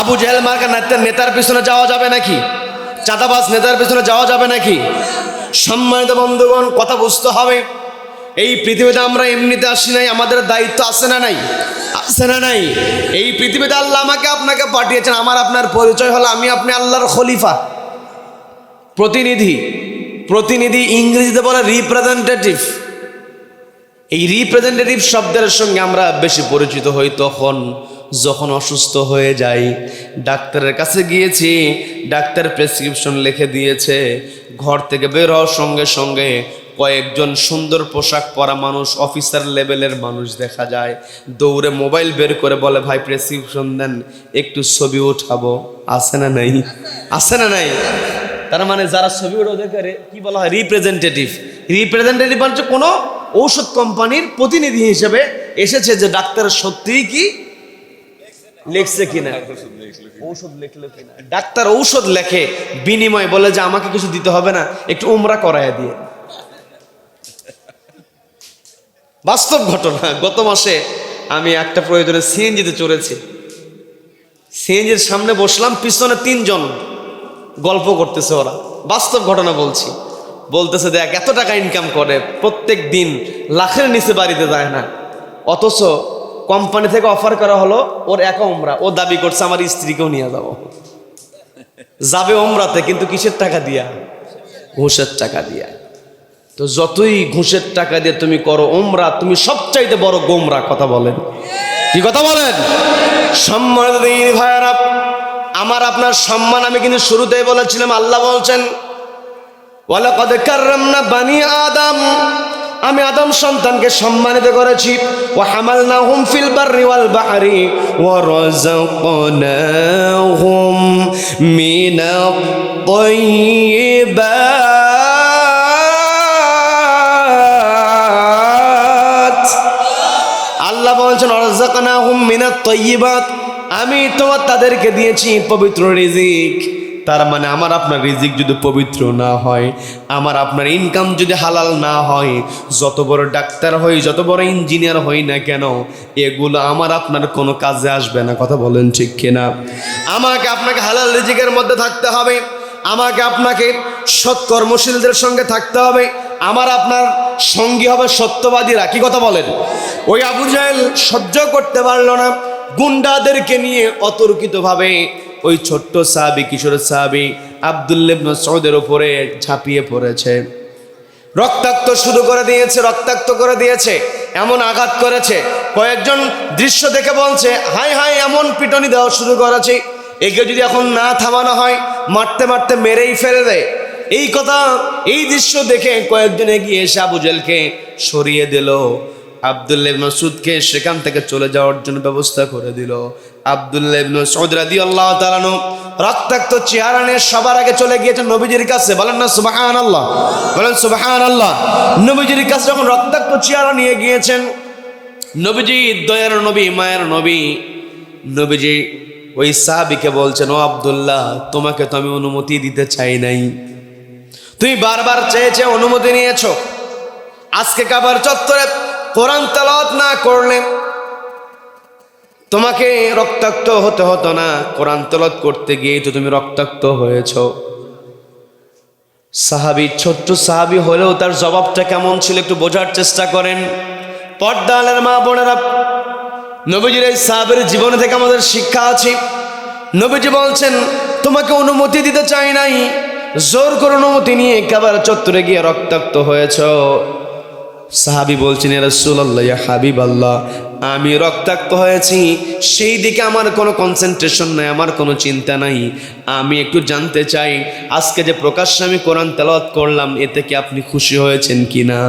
আবু জেহেল মার্কা নেতার পিছনে যাওয়া যাবে নাকি? চাঁদাবাজ নেতার পিছনে যাওয়া যাবে নাকি? সম্মানিত বন্ধুগণ, কথা বুঝতে হবে। এই পৃথিবীতে আমরা এমনিতে আসি নাই, আমাদের দায়িত্ব আছে না নাই? আছে না নাই? এই পৃথিবীতে আল্লাহ আমাকে আপনাকে পাঠিয়েছেন, আমার আপনার পরিচয় হলো আমি আপনি আল্লাহর খলিফা, প্রতিনিধি। প্রতিনিধি ইংরেজিতে বলে রিপ্রেজেন্টেটিভ। এই রিপ্রেজেন্টেটিভ শব্দের সঙ্গে আমরা বেশি পরিচিত হই তখন যখন অসুস্থ হয়ে যাই, ডাক্তারের কাছে গিয়েছি, ডাক্তার প্রেসক্রিপশন লিখে দিয়েছে, ঘর থেকে বের হওয়ার সঙ্গে সঙ্গে কয়েকজন সুন্দর পোশাক পরা মানুষ, অফিসার লেভেলের মানুষ দেখা যায়, দৌড়ে মোবাইল বের করে বলে, ভাই প্রেসক্রিপশন দেন, একটু ছবি উঠাবো। আছে না নাই? আছে না নাই? তার মানে যারা ছবি ওঠে ওদেরকে কি বলা হয়? রিপ্রেজেন্টেটিভ। রিপ্রেজেন্টেটিভ মানে কোনো ঔষধ কোম্পানির প্রতিনিধি হিসেবে এসেছে, যে ডাক্তার সত্যিই কি লেখছে কিনা, ঔষধ লিখলো কিনা। ডাক্তার ঔষধ লেখে, বিনিময় বলে যে আমাকে কিছু দিতে হবে না, একটু উমরা করায় দিয়ে। বাস্তব ঘটনা, গত মাসে আমি একটা প্রয়োজনে সিএনজিতে চড়েছি, সিএনজির সামনে বসলাম, পিছনে 3 জন গল্প করতেছে, ওরা বাস্তব ঘটনা বলছি। বলতেছে, দেখ এত টাকা ইনকাম করে, প্রত্যেক দিন লাখের নিচে বাড়িতে যায় না, অথচ কোম্পানি থেকে অফার করা হলো ওর একা উমরা, ও দাবি করছে আমার স্ত্রীকেও নিয়ে যাবো, যাবে উমরাতে, কিন্তু কিসের টাকা দিয়া? ঘুষের টাকা দিয়া। তো যতই ঘুষের টাকা দিয়ে তুমি করো উমরা, তুমি সবচাইতে বড় গোমরা। কথা বলেন, কি কথা বলেন? সম্মানিত ভাইয়েরা, আমার আপনার সম্মান আমি কিন্তু শুরুতেই বলেছিলাম। আল্লাহ বলছেন ওয়ালাকাদ কাররামনা বানি আদম, আমি আদম সন্তানকে সম্মানিত করেছি। ওয়া হামালনাহুম ফিল বাররি ওয়াল বাহরি ওয়া রাযাকনাহুম মিনাত তাইয়্যিবাত। আল্লাহ বলছেন রাযাকনাহুম মিনাত তাইয়্যিবাত, আমি তাদেরকে দিয়েছি পবিত্র রিজিক। তার মানে আমার আপনার রিজিক যদি পবিত্র না হয়, আমার আপনার ইনকাম যদি হালাল না হয়, যত বড় ডাক্তার হই, যত বড় ইঞ্জিনিয়ার হই না কেন, এগুলো আমার আপনার কোনো কাজে আসবে না। কথা বলেন ঠিক কিনা? আমাকে আপনাকে হালাল রিজিকের মধ্যে থাকতে হবে, আমাকে আপনাকে সৎ কর্মশীলদের সঙ্গে থাকতে হবে, আমার আপনার সঙ্গী হবে সত্যবাদীরা। কি কথা বলেন? ওই আবু জাহেল সহ্য করতে পারল না, গুন্ডাদেরকে নিয়ে অতর্কিতভাবে ওই ছোট্ট সাহাবী, কিশোর সাহাবী আব্দুল্লাহ ইবনে মাসউদের উপরে ঝাঁপিয়ে পড়েছে। রক্তাক্ত শুরু করে দিয়েছে, রক্তাক্ত করে দিয়েছে, এমন আঘাত করেছে। কয়েকজন দৃশ্য দেখে বলছে হাই হাই, এমন পিটনি দেওয়া শুরু করেছে, একে যদি এখন না থামানো হয় মারতে মারতে মেরেই ফেলে দেয়। এই কথা, এই দৃশ্য দেখে কয়েকজন এগিয়ে এসে আবু জাহেলকে সরিয়ে দিল। আব্দুল্লাহ ইবনে মাসউদকে সেখান থেকে চলে যাওয়ার জন্য ব্যবস্থা করে দিল। আব্দুল্লাহ ইবনে মাসউদ রাদিয়াল্লাহু তাআলা আনহু রক্তাক্ত চেহারা নিয়ে সবার আগে চলে গিয়েছেন নবীজির কাছে। বলেন না সুবহানাল্লাহ, বলেন সুবহানাল্লাহ। নবীজির কাছে যখন রক্তাক্ত চেহারা নিয়ে গিয়েছেন, নবীজি দয়ার নবী, মায়ের নবী, নবীজি ওই সাহাবীকে বলছেন ও আব্দুল্লাহ, তোমাকে তো আমি অনুমতি দিতে চাই নাই, তুমি বারবার চেয়েছে অনুমতি নিয়েছো। আজকে কাবার চত্বরে কোরআন তেলাওয়াত না করলে তোমাকে রক্তাক্ত হতে হতো না, কোরআন তেলাওয়াত করতে গিয়ে তো তুমি রক্তাক্ত হয়েছো। সাহাবী, ছোট্ট সাহাবী হলেও তার জবাবটা কেমন ছিল একটু বোঝার চেষ্টা করেন। পর্দালের মা বোনেরা, নবীজির এই সাহাবীর জীবনে থেকে আমাদের শিক্ষা আছে। নবীজি বলছেন তোমাকে অনুমতি দিতে চাই নাই, জোর করে অনুমতি নিয়ে কাবার চত্বরে গিয়ে রক্তাক্ত হয়েছো। সাহাবী বলছেন ইয়া রাসূলুল্লাহ, ইয়া হাবিবাল্লাহ, আমি রক্তাক্ত হয়েছি, সেই দিকে আমার কোনো কনসেন্ট্রেশন নাই, আমার কোনো চিন্তা নাই। আমি একটু জানতে চাই আজকে যে প্রকাশ্যে আমি কোরআন তেলাওয়াত করলাম, এতে কি আপনি খুশি হয়েছেন কিনা?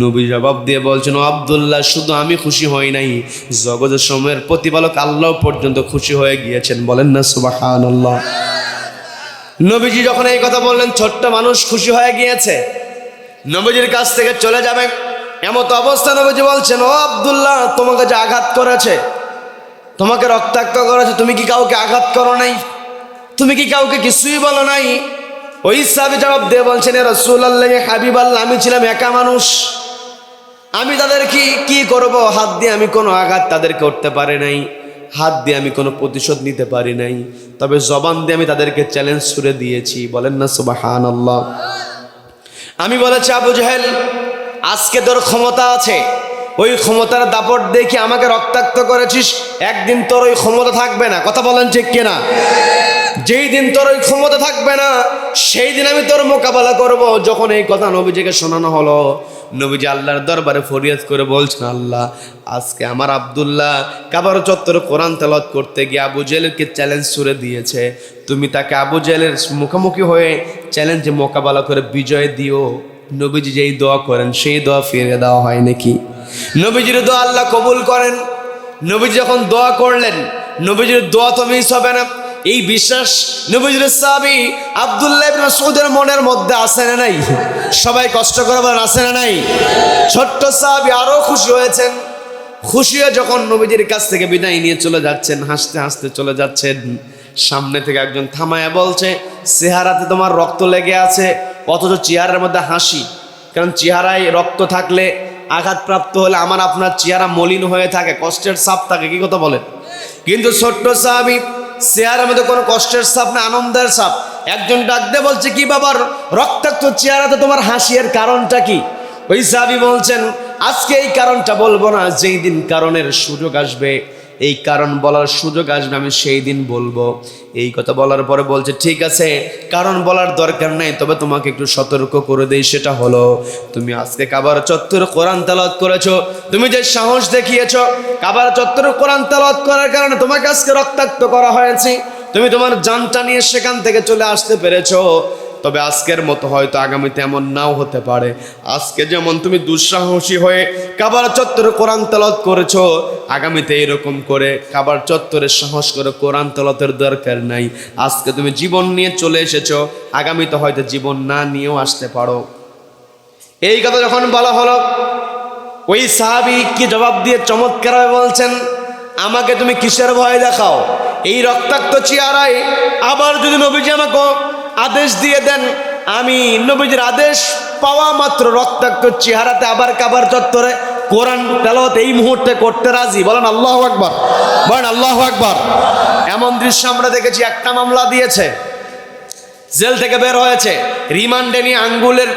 নবী জবাব দিয়ে বলছেন ও আব্দুল্লাহ, শুধু আমি খুশি হই নাই, জগতের সময়ের প্রতিপালক আল্লাহ পর্যন্ত খুশি হয়ে গিয়েছেন। বলেন না সুবহানাল্লাহ। নবীজি যখন এই কথা বললেন, ছোট্ট মানুষ খুশি হয়ে গিয়েছে, নবীজির কাছ থেকে চলে যাবে এমত অবস্থা নবীজি বলছেন ও আব্দুল্লাহ, তোমাকে যে আঘাত করেছে, তোমাকে রক্তাক্ত করেছে, তুমি কি কাউকে আঘাত করো নাই? তুমি কি কাউকে কিছুই বলো নাই? ওই সাহাবী জবাব দিয়ে বলছেন ইয়া রাসূলুল্লাহ, ইয়া হাবিবাল্লাহ, আমি ছিলাম একা মানুষ, আমি তাদেরকে কি করব? হাত দিয়ে আমি কোনো আঘাত তাদের করতে পারি নাই, হাত দিয়ে আমি কোনো প্রতিশোধ নিতে পারি নাই, তবে জবান দিয়ে আমি তাদেরকে চ্যালেঞ্জ ছুড়ে দিয়েছি। বলেন না সুবহানাল্লাহ। আমি বলেছি আবু জাহেল, আজকে তোর ক্ষমতা আছে, ওই ক্ষমতার দাপট দেখে আমাকে রক্তাক্ত করেছিস, একদিন তোর ওই ক্ষমতা থাকবে না। কথা বলেন ঠিক কিনা? যেই দিন তোর ওই ক্ষমতা থাকবে না, সেই দিন আমি তোর মোকাবেলা করব। যখন এই কথা নবীজিকে শোনানো হলো, নবীজি আল্লাহর দরবারে ফরিয়াদ করে বলছেন আল্লাহ, আজকে আমার আব্দুল্লাহ কাবার চত্বরে কোরআন তেলাওয়াত করতে গিয়ে আবু জাহেলকে চ্যালেঞ্জ ছুড়ে দিয়েছে, তুমি তাকে আবু জাহেলের মুখোমুখি হয়ে চ্যালেঞ্জে মোকাবেলা করে বিজয় দিও। নবীজি যেই দোয়া করেন সেই দোয়া ফিরে দেওয়া হয় নাকি? নবীজির দোয়া আল্লাহ কবুল করেন। নবীজি যখন দোয়া করলেন, নবীজির দোয়া তো মিস হবে না, এই বিশ্বাস নবীজির সাহাবী আব্দুল্লাহ ইবনে মাসউদের মনের মধ্যে আছে না নাই? সবাই কষ্ট করে বলেন আছে না নাই? ছোট্ট সাহাবী আরো খুশি হয়েছেন। খুশি হয়ে যখন নবীজির কাছ থেকে বিদায় নিয়ে চলে যাচ্ছেন, হাসতে হাসতে চলে যাচ্ছেন, সামনে থেকে একজন থামায়া বলছে চেহারাতে তোমার রক্ত লেগে আছে, অথচ চেহারার মধ্যে হাসি। কারণ চেহারায় রক্ত থাকলে, আঘাতপ্রাপ্ত হলে আমার আপনার চেহারা মলিন হয়ে থাকে, কষ্টের ছাপ থাকে। কি কথা বলেন? কিন্তু ছোট্ট সাহাবী চেহারার মধ্যে কোনো কষ্টের ছাপ না, আনন্দের ছাপ। একজন ডাক দিয়ে বলছে কি বাবার রক্তাক্ত চেহারাতে তোমার হাসি, এর কারণটা কি? ওই সাহাবী বলছেন আজকে এই কারণটা বলবো না, যেই দিন কারণের সুযোগ আসবে, এই কারণ বলার সুযোগ আসবে, আমি সেই দিন বলবো। এই কথা বলার পরে বলছে ঠিক আছে, কারণ বলার দরকার নাই, তবে তোমাকে একটু সতর্ক করে দেই। সেটা হলো, তুমি আজকে কাবার চত্বরে কোরআন তেলাওয়াত করেছো, তুমি যে সাহস দেখিয়েছো, কাবার চত্বরে কোরআন তেলাওয়াত করার কারণে তোমাকে আজকে রক্তাক্ত করা হয়েছে। তুমি তোমার জানটা নিয়ে সেখান থেকে চলে আসতে পেরেছো। তবে আজকের মতো হয়তো আগামীতে এমন নাও হতে পারে। আজকে যেমন তুমি দুঃসাহসী হয়ে কাবার চত্বরে কোরআন তেলাওয়াত করেছো, আগামীতে এরকম করে কাবার চত্বরে সাহস করে কোরআন তেলাওয়াতের দরকার নাই। আজকে তুমি জীবন নিয়ে চলে এসেছো, আগামীতে হয়তো জীবন না নিয়েও আসতে পারো। এই কথা যখন বলা হলো, ওই সাহাবী কি জবাব দিয়ে চমৎকারভাবে বলছেন, আমাকে তুমি কিসের ভয় দেখাও? এই রক্তাক্ত চেহারায় আবার যদি নবীজি আমাকে আদেশ দিয়ে দেন, আমি নবীজির আদেশ পাওয়া মাত্র রক্তাক্ত চেহারাতে আবার কাবার চত্বরে কোরআন তেলাওয়াত এই মুহূর্তে করতে রাজি। বলেন আল্লাহু আকবার, বলেন আল্লাহু আকবার। এমন দৃশ্য আমরা দেখেছি, একটা মামলা দিয়েছে, জেল থেকে বের হয়েছে, রিমান্ডে নিয়ে আঙ্গুলের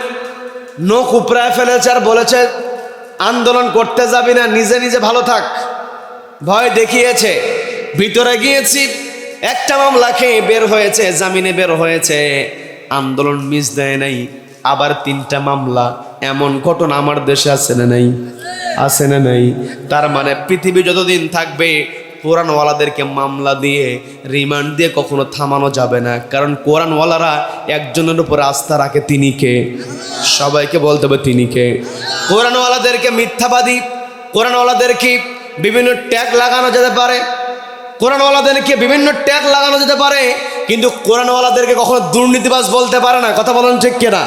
নখ উপড়ায় ফেলেছে আর বলেছে আন্দোলন করতে যাবি না, নিজে নিজে ভালো থাক। ভয় দেখিয়েছে, ভিতরে গিয়েছি, একটা মামলা খেয়ে বের হয়েছে, জামিনে বের হয়েছে, আন্দোলন মিস দেয় নাই। আবার 3টা মামলা। এমন ঘটনা আমার দেশে আছে না নাই? আছে না নাই? তার মানে পৃথিবী যতদিন থাকবে কোরআনওয়ালাদেরকে মামলা দিয়ে রিমান্ড দিয়ে কখনো থামানো যাবে না। কারণ কোরআনওয়ালারা একজনের উপর আস্থা রাখে, তিনি কে? সবাইকে বলতে হবে তিনি কে। কোরআনওয়ালাদেরকে মিথ্যাবাদী, কোরআনওয়ালাদেরকে বিভিন্ন ট্যাগ লাগানো যেতে পারে, কোরআনওয়ালাদেরকে বিভিন্ন ট্যাগ লাগানো যেতে পারে, কিন্তু কোরআনওয়ালাদেরকে কখনো দুর্নীতিবাজ বলতে পারে না। কথা বলেন ঠিক কিনা?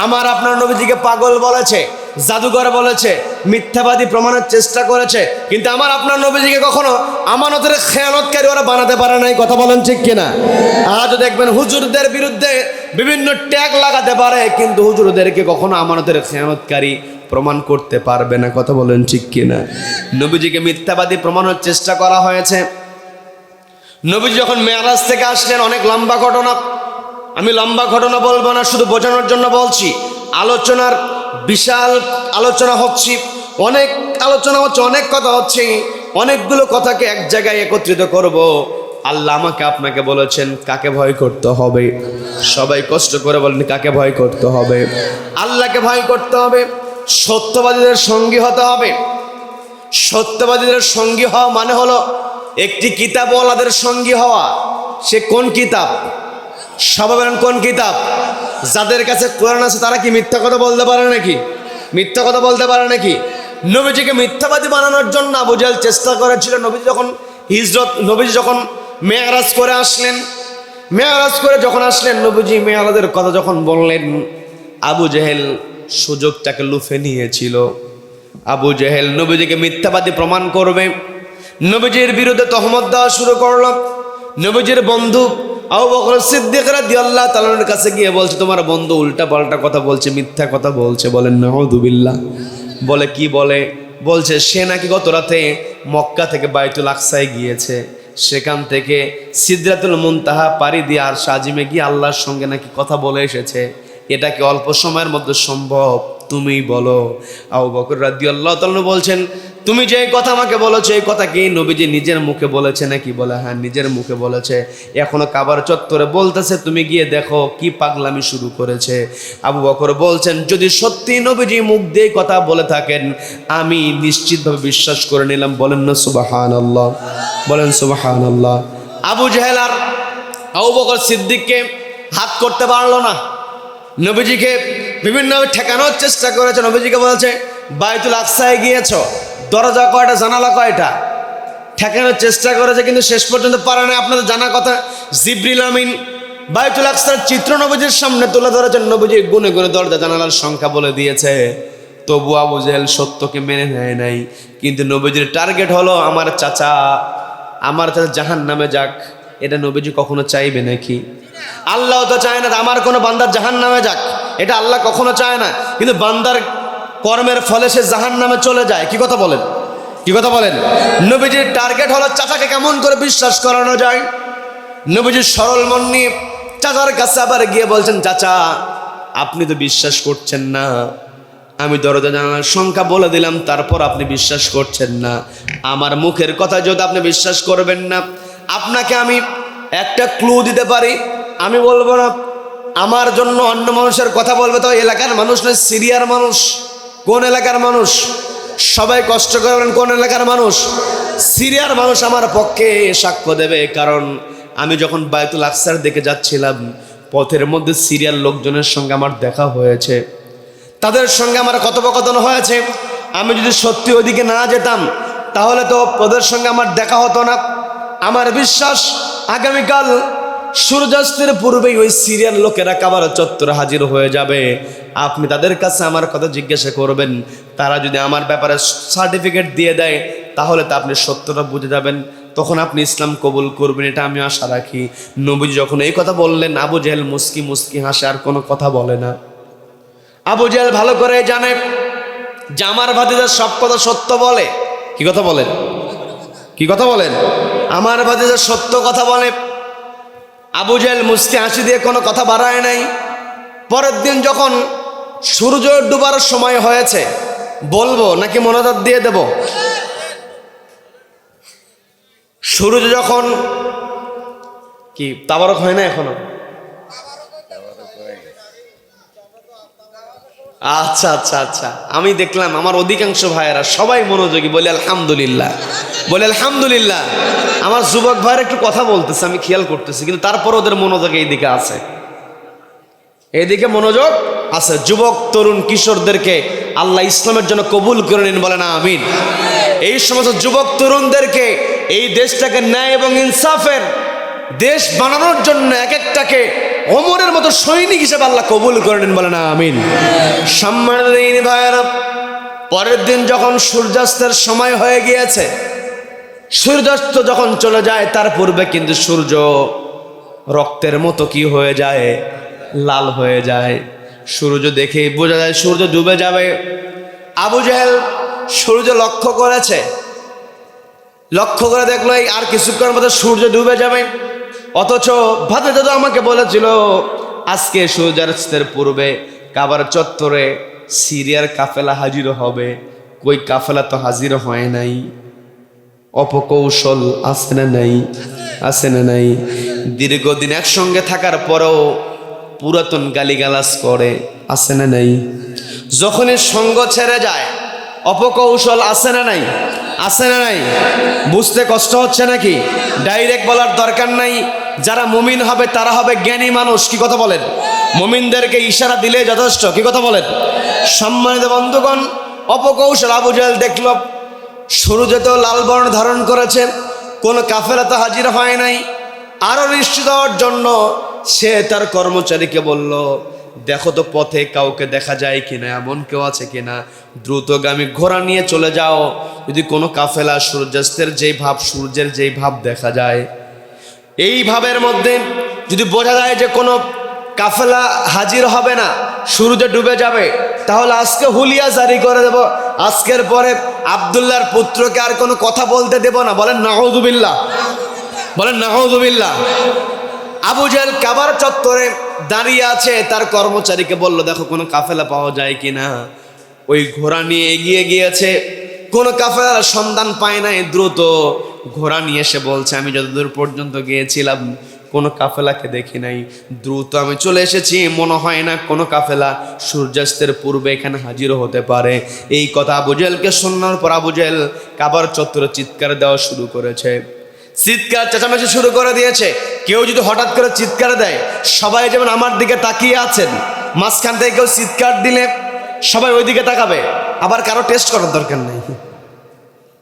আমার আপনার নবীজিকে পাগল বলেছে, জাদুঘর বলেছে, মিথ্যাবাদী প্রমাণের চেষ্টা করেছে, কিন্তু আমার আপনার নবীজিকে কখনো আমানতের খেয়ানতকারী ওরা বানাতে পারে নাই। কথা বলেন ঠিক কিনা? আজও দেখবেন হুজুরদের বিরুদ্ধে বিভিন্ন ট্যাগ লাগাতে পারে, কিন্তু হুজুরদেরকে কখনো আমানতের খেয়ানতকারী প্রমাণ করতে পারবে না। কথা বলেন ঠিক কিনা? নবীজিকে মিথ্যাবাদী প্রমাণের চেষ্টা করা হয়েছে। নবীজি যখন মেরাজ থেকে আসলেন, অনেক লম্বা ঘটনা, আমি লম্বা ঘটনা বলবো না, শুধু বোঝানোর জন্য বলছি। আলোচনার বিশাল আলোচনা হচ্ছে, অনেক আলোচনা হচ্ছে, অনেক কথা হচ্ছে, অনেকগুলো কথাকে এক জায়গায় একত্রিত করব। আল্লাহ আমাকে আপনাকে বলেছেন কাকে ভয় করতে হবে। সবাই কষ্ট করে বলেন কাকে ভয় করতে হবে? আল্লাহকে ভয় করতে হবে, সত্যবাদীদের সঙ্গী হতে হবে। সত্যবাদীদের সঙ্গী হওয়া মানে হলো একটি কিতাবওয়ালাদের সঙ্গী হওয়া। সে কোন কিতাব? সবাই বলেন কোন কিতাব? যাদের কাছে কোরআন আছে তারা কি মিথ্যা কথা বলতে পারে নাকি? মিথ্যা কথা বলতে পারে নাকি? নবীজিকে মিথ্যাবাদী বানানোর জন্য আবু জাহেল চেষ্টা করেছিল। নবীজি যখন মেরাজ করে আসলেন, মেরাজ করে যখন আসলেন, নবীজি মেরাজের কথা যখন বললেন, আবু জাহেল সুযোগটাকে লুফে নিয়েছিল। আবু জাহেল নবীজিকে মিথ্যাবাদী প্রমাণ করবে, নবীজির বিরুদ্ধে তহমত দেওয়া শুরু করলো। নবীজির বন্ধু আবু বকর সিদ্দিক রাদিয়াল্লাহু তাআলার কাছে গিয়ে বলছে, তোমার বন্ধু উল্টা পাল্টা কথা বলছে, মিথ্যা কথা বলছে। বলেন নাউযুবিল্লাহ। বলে কি বলে? বলছে সে নাকি গত রাতে মক্কা থেকে বাইতুল আকসায় গিয়েছে, সেখান থেকে সিদরাতুল মুনতাহা পাড়ি দিয়ে আর সাজিমে গিয়ে আল্লাহর সঙ্গে নাকি কথা বলে এসেছে। এটা কি অল্প সময়ের মধ্যে সম্ভব? তুমি বলো। আবু বকর রাদিয়াল্লাহু তাআলা বলছেন, তুমি যে কথা আমাকে বলেছো এই কথা কি নবীজি নিজের মুখে বলেছে নাকি? বলে হ্যাঁ, নিজের মুখে বলেছে। এখনো কাবার চত্বরে বলতেছে, তুমি গিয়ে দেখো কি পাগলামি শুরু করেছে। আবু বকর বলছেন, যদি সত্যি নবীজি মুখ দিয়ে কথা বলে থাকেন আমি নিশ্চিতভাবে বিশ্বাস করে নিলাম। বলেন না সুবহানাল্লাহ, বলেন সুবহানাল্লাহ। আবু জাহেল আর আবু বকর সিদ্দিককে হাত করতে পারলো না। নবীজিকে বিভিন্নভাবে ঠেকানোর চেষ্টা করেছে। নবীজিকে বলেছে বাইতুল আকসায় গিয়েছ, দরজা কয়টা, জানালা কয়টা? ঠেকানোর চেষ্টা করেছে, কিন্তু শেষ পর্যন্ত পারে না। আপনাদের জানা কথা, জিবরিল আমিন বাইতুল আকসার চিত্র নবীজির সামনে তুলে ধরেছেন। নবীজি গুনে গুনে দরজা জানালার সংখ্যা বলে দিয়েছে। তবু আবু জাহেল সত্যকে মেনে নেয় নাই। কিন্তু নবীজির টার্গেট হলো আমার চাচা জাহান্নামে যাক। এটা নবীজি কখনো চাইবে নাকি? আল্লাহ তো চায় না আমার কোনো বান্দার জাহান্নামে যাক, এটা আল্লাহ কখনো চায় না। কিন্তু বান্দার কর্মের ফলে সে জাহান্নামে চলে যায়। কি কথা বলেন? কি কথা বলেন? নবীজির টার্গেট হলো চাচাকে কেমন করে বিশ্বাস করানো যায়। নবীজির সরল মন নিয়ে চাচার কাছে আবার গিয়ে বলছেন, চাচা আপনি তো বিশ্বাস করছেন না, আমি দরজা জানালার সংখ্যা বলে দিলাম, তারপর আপনি বিশ্বাস করছেন না। আমার মুখের কথা যদি আপনি বিশ্বাস করবেন না, আপনাকে আমি একটা ক্লু দিতে পারি। আমি বলবো না আমার জন্য অন্য মানুষের কথা বলবে, তো এলাকার মানুষ নয়, সিরিয়ার মানুষ। কোন এলাকার মানুষ? সবাই কষ্ট করবেন, কোন এলাকার মানুষ? সিরিয়ার মানুষ আমার পক্ষে সাক্ষ্য দেবে, কারণ আমি যখন বায়তুল আকসার দিকে যাচ্ছিলাম, পথের মধ্যে সিরিয়ার লোকজনের সঙ্গে আমার দেখা হয়েছে, তাদের সঙ্গে আমার কথোপকথন হয়েছে। আমি যদি সত্যি ওইদিকে না যেতাম তাহলে তো ওদের সঙ্গে আমার দেখা হতো না। আমার বিশ্বাস আগামীকাল সূর্যাস্তের পূর্বেই ওই সিরিয়ার লোকেরা কাবার চত্বরে হাজির হয়ে যাবে। আপনি তাদের কাছে আমার কথা জিজ্ঞাসা করবেন, তারা যদি আমার ব্যাপারে সার্টিফিকেট দিয়ে দেয় তাহলে তা আপনি সত্যটা বুঝে যাবেন, তখন আপনি ইসলাম কবুল করবেন, এটা আমি আশা রাখি। নবীজি যখন এই কথা বললেন, আবু জেহেল মুস্কি মুস্কি হাসে, আর কোনো কথা বলে না। আবু জেহেল ভালো করে জানে যে আমার ভাতিজা সব কথা সত্য বলে। কি কথা বলেন? কি কথা বলেন? আমার ভাতিজা সত্য কথা বলে। আবু জেহেল মুস্কি হাসি দিয়ে কোনো কথা বাড়ায় নাই। পরের দিন যখন সূর্য ডুবার সময় হয়েছে, বলবো নাকি মনোজাত দিয়ে দেব? সূর্য যখন কি তাবারক হয় না এখনো? আচ্ছা আচ্ছা আচ্ছা, আমি দেখলাম আমার অধিকাংশ ভাইয়েরা সবাই মনোযোগী, বলে আলহামদুলিল্লাহ, বলে আলহামদুলিল্লাহ। আমার যুবক ভাইয়েরা একটু কথা বলতেছে, আমি খেয়াল করতেছি, কিন্তু তারপর ওদের মনোযোগ এইদিকে আছে, এইদিকে মনোযোগ আছে। যুবক তরুণ কিশোরদেরকে আল্লাহ ইসলামের জন্য কবুল করে নিন, বলে না আমিন। এই সমস্ত যুবক তরুণদেরকে এই দেশটাকে ন্যায় এবং ইনসাফের দেশ বানানোর জন্য এক একটাকে ওমরের মতো সৈনিক হিসেবে আল্লাহ কবুল করে নিন, বলে না আমিন। সম্মানিত ভাইয়েরা, পরের দিন যখন সূর্যাস্তের সময় হয়ে গিয়েছে, সূর্যাস্ত যখন চলে যায় তার পূর্বে কিন্তু সূর্য রক্তের মতো কি হয়ে যায়? লাল হয়ে যায়। সূর্য দেখে বোঝা যায় সূর্য ডুবে যাবে। আবু জেহেল সূর্য লক্ষ্য করেছে, লক্ষ্য করে দেখলো এই আর কিছুক্ষণের মধ্যে সূর্য ডুবে যাবে। অথচ ভাতিজা তো আমাকে বলেছিল আজকে সূর্যাস্তের পূর্বে কাবার চত্বরে সিরিয়ার কাফেলা হাজির হবে। কই কাফেলা তো হাজির হয় নাই। অপকৌশল আছে না নাই? আছে না নাই? দীর্ঘদিন একসঙ্গে থাকার পরেও পুরাতন গালিগালাজ করে, আছে না নাই? যখনই সঙ্গ ছেড়ে যায় অপকৌশল আছে না নাই? আছে না নাই? বুঝতে কষ্ট হচ্ছে নাকি? ডাইরেক্ট বলার দরকার নাই। যারা মুমিন হবে তারা হবে জ্ঞানী মানুষ। কি কথা বলেন? মুমিনদেরকে ইশারা দিলে যথেষ্ট। কি কথা বলেন? সম্মানিত বন্ধুগণ, অপকৌশল আবু জেহেল দেখল সূর্য তো লাল বর্ণ ধারণ করেছে, কোনো কাফেলা তো হাজির হয় নাই। আরো নিশ্চিত হওয়ার জন্য সে তার কর্মচারীকে বলল, দেখো তো পথে কাউকে দেখা যায় কিনা, এমন কেউ আছে কিনা, দ্রুতগামী ঘোড়া নিয়ে চলে যাও। যদি কোনো কাফেলা সূর্যাস্তের যেই ভাব, সূর্যের যেই ভাব দেখা যায়, এই ভাবের মধ্যে যদি বোঝা যায় যে কোনো কাফেলা হাজির হবে না, সূর্য ডুবে যাবে, তাহলে আজকে হুলিয়া জারি করে দেব। আজকের পরে আব্দুল্লাহর পুত্রকে আর কোনো কথা বলতে দেব না। বলেন নাউযুবিল্লাহ, বলেন নাউযুবিল্লাহ। আবু জেহেল কাবার চত্বরে দাঁড়িয়ে আছে, তার কর্মচারীকে বলল, দেখো কোনো কাফেলা পাওয়া যায় কিনা। ওই ঘোড়া নিয়ে এগিয়ে গিয়েছে, কোনো কাফেলার সন্ধান পায় নাই। দ্রুত ঘোড়া নিয়ে এসে বলছে, আমি যতদূর পর্যন্ত গিয়েছিলাম কোনো কাফেলাকে দেখি নাই, দ্রুত আমি চলে এসেছি, মনে হয় না কোনো কাফেলা সূর্যাস্তের পূর্বে এখানে হাজির হতে পারে। এই কথা আবু জেহেলকে শোনার পর আবু জেহেল কাবার চত্বরে চিৎকার দেওয়া শুরু করেছে, চিৎকার চেঁচামেচি শুরু করে দিয়েছে। কেউ যদি হঠাৎ করে চিৎকার দেয়, সবাই যেমন আমার দিকে তাকিয়ে আছেন, মাঝখান থেকে কেউ চিৎকার দিলে সবাই ওই দিকে তাকাবে। আবার কারো টেস্ট করার দরকার নেই,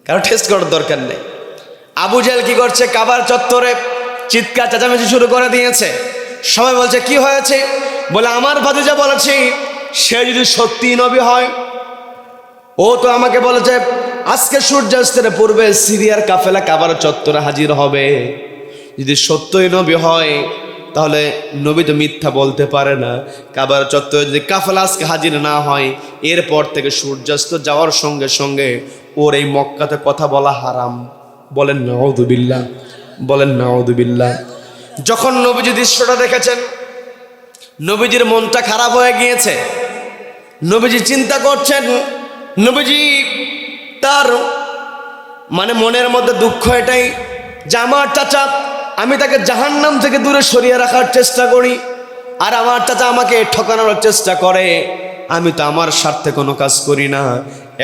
কারো টেস্ট করার দরকার নেই। আবু জেহেল কি করছে? কাবার চত্বরে চিৎকার চেঁচামেচি শুরু করে দিয়েছে। সবাই বলছে কি হয়েছে? বলে আমার ভাতিজা বলেছে সে যদি সত্যি নবী হয়, ও তো আমাকে বলেছে আজকে সূর্যাস্তের পূর্বে সিরিয়ার কাফেলা কাবার চত্বরে হাজির হবে। যদি সত্যই নবী হয় তাহলে নবী তো মিথ্যা বলতে পারে না। কাবার চত্বরে যদি কাফেলা আজকে হাজির না হয়, এরপর থেকে সূর্যাস্ত যাওয়ার সঙ্গে সঙ্গে ওর এই মক্কাতে কথা বলা হারাম। বলেন নাউযুবিল্লাহ, বলেন নাউযুবিল্লাহ। যখন নবীজি দৃশ্যটা দেখেছেন, নবীজির মনটা খারাপ হয়ে গিয়েছে। নবীজি চিন্তা করছেন, নবীজি তার মনের মধ্যে দুঃখ এটাই যে আমার চাচা, আমি তাকে জাহান্নাম থেকে দূরে সরিয়ে রাখার চেষ্টা করি, আর আমার চাচা আমাকে ঠকানোর চেষ্টা করে। আমি তো আমার স্বার্থে কোনো কাজ করি না,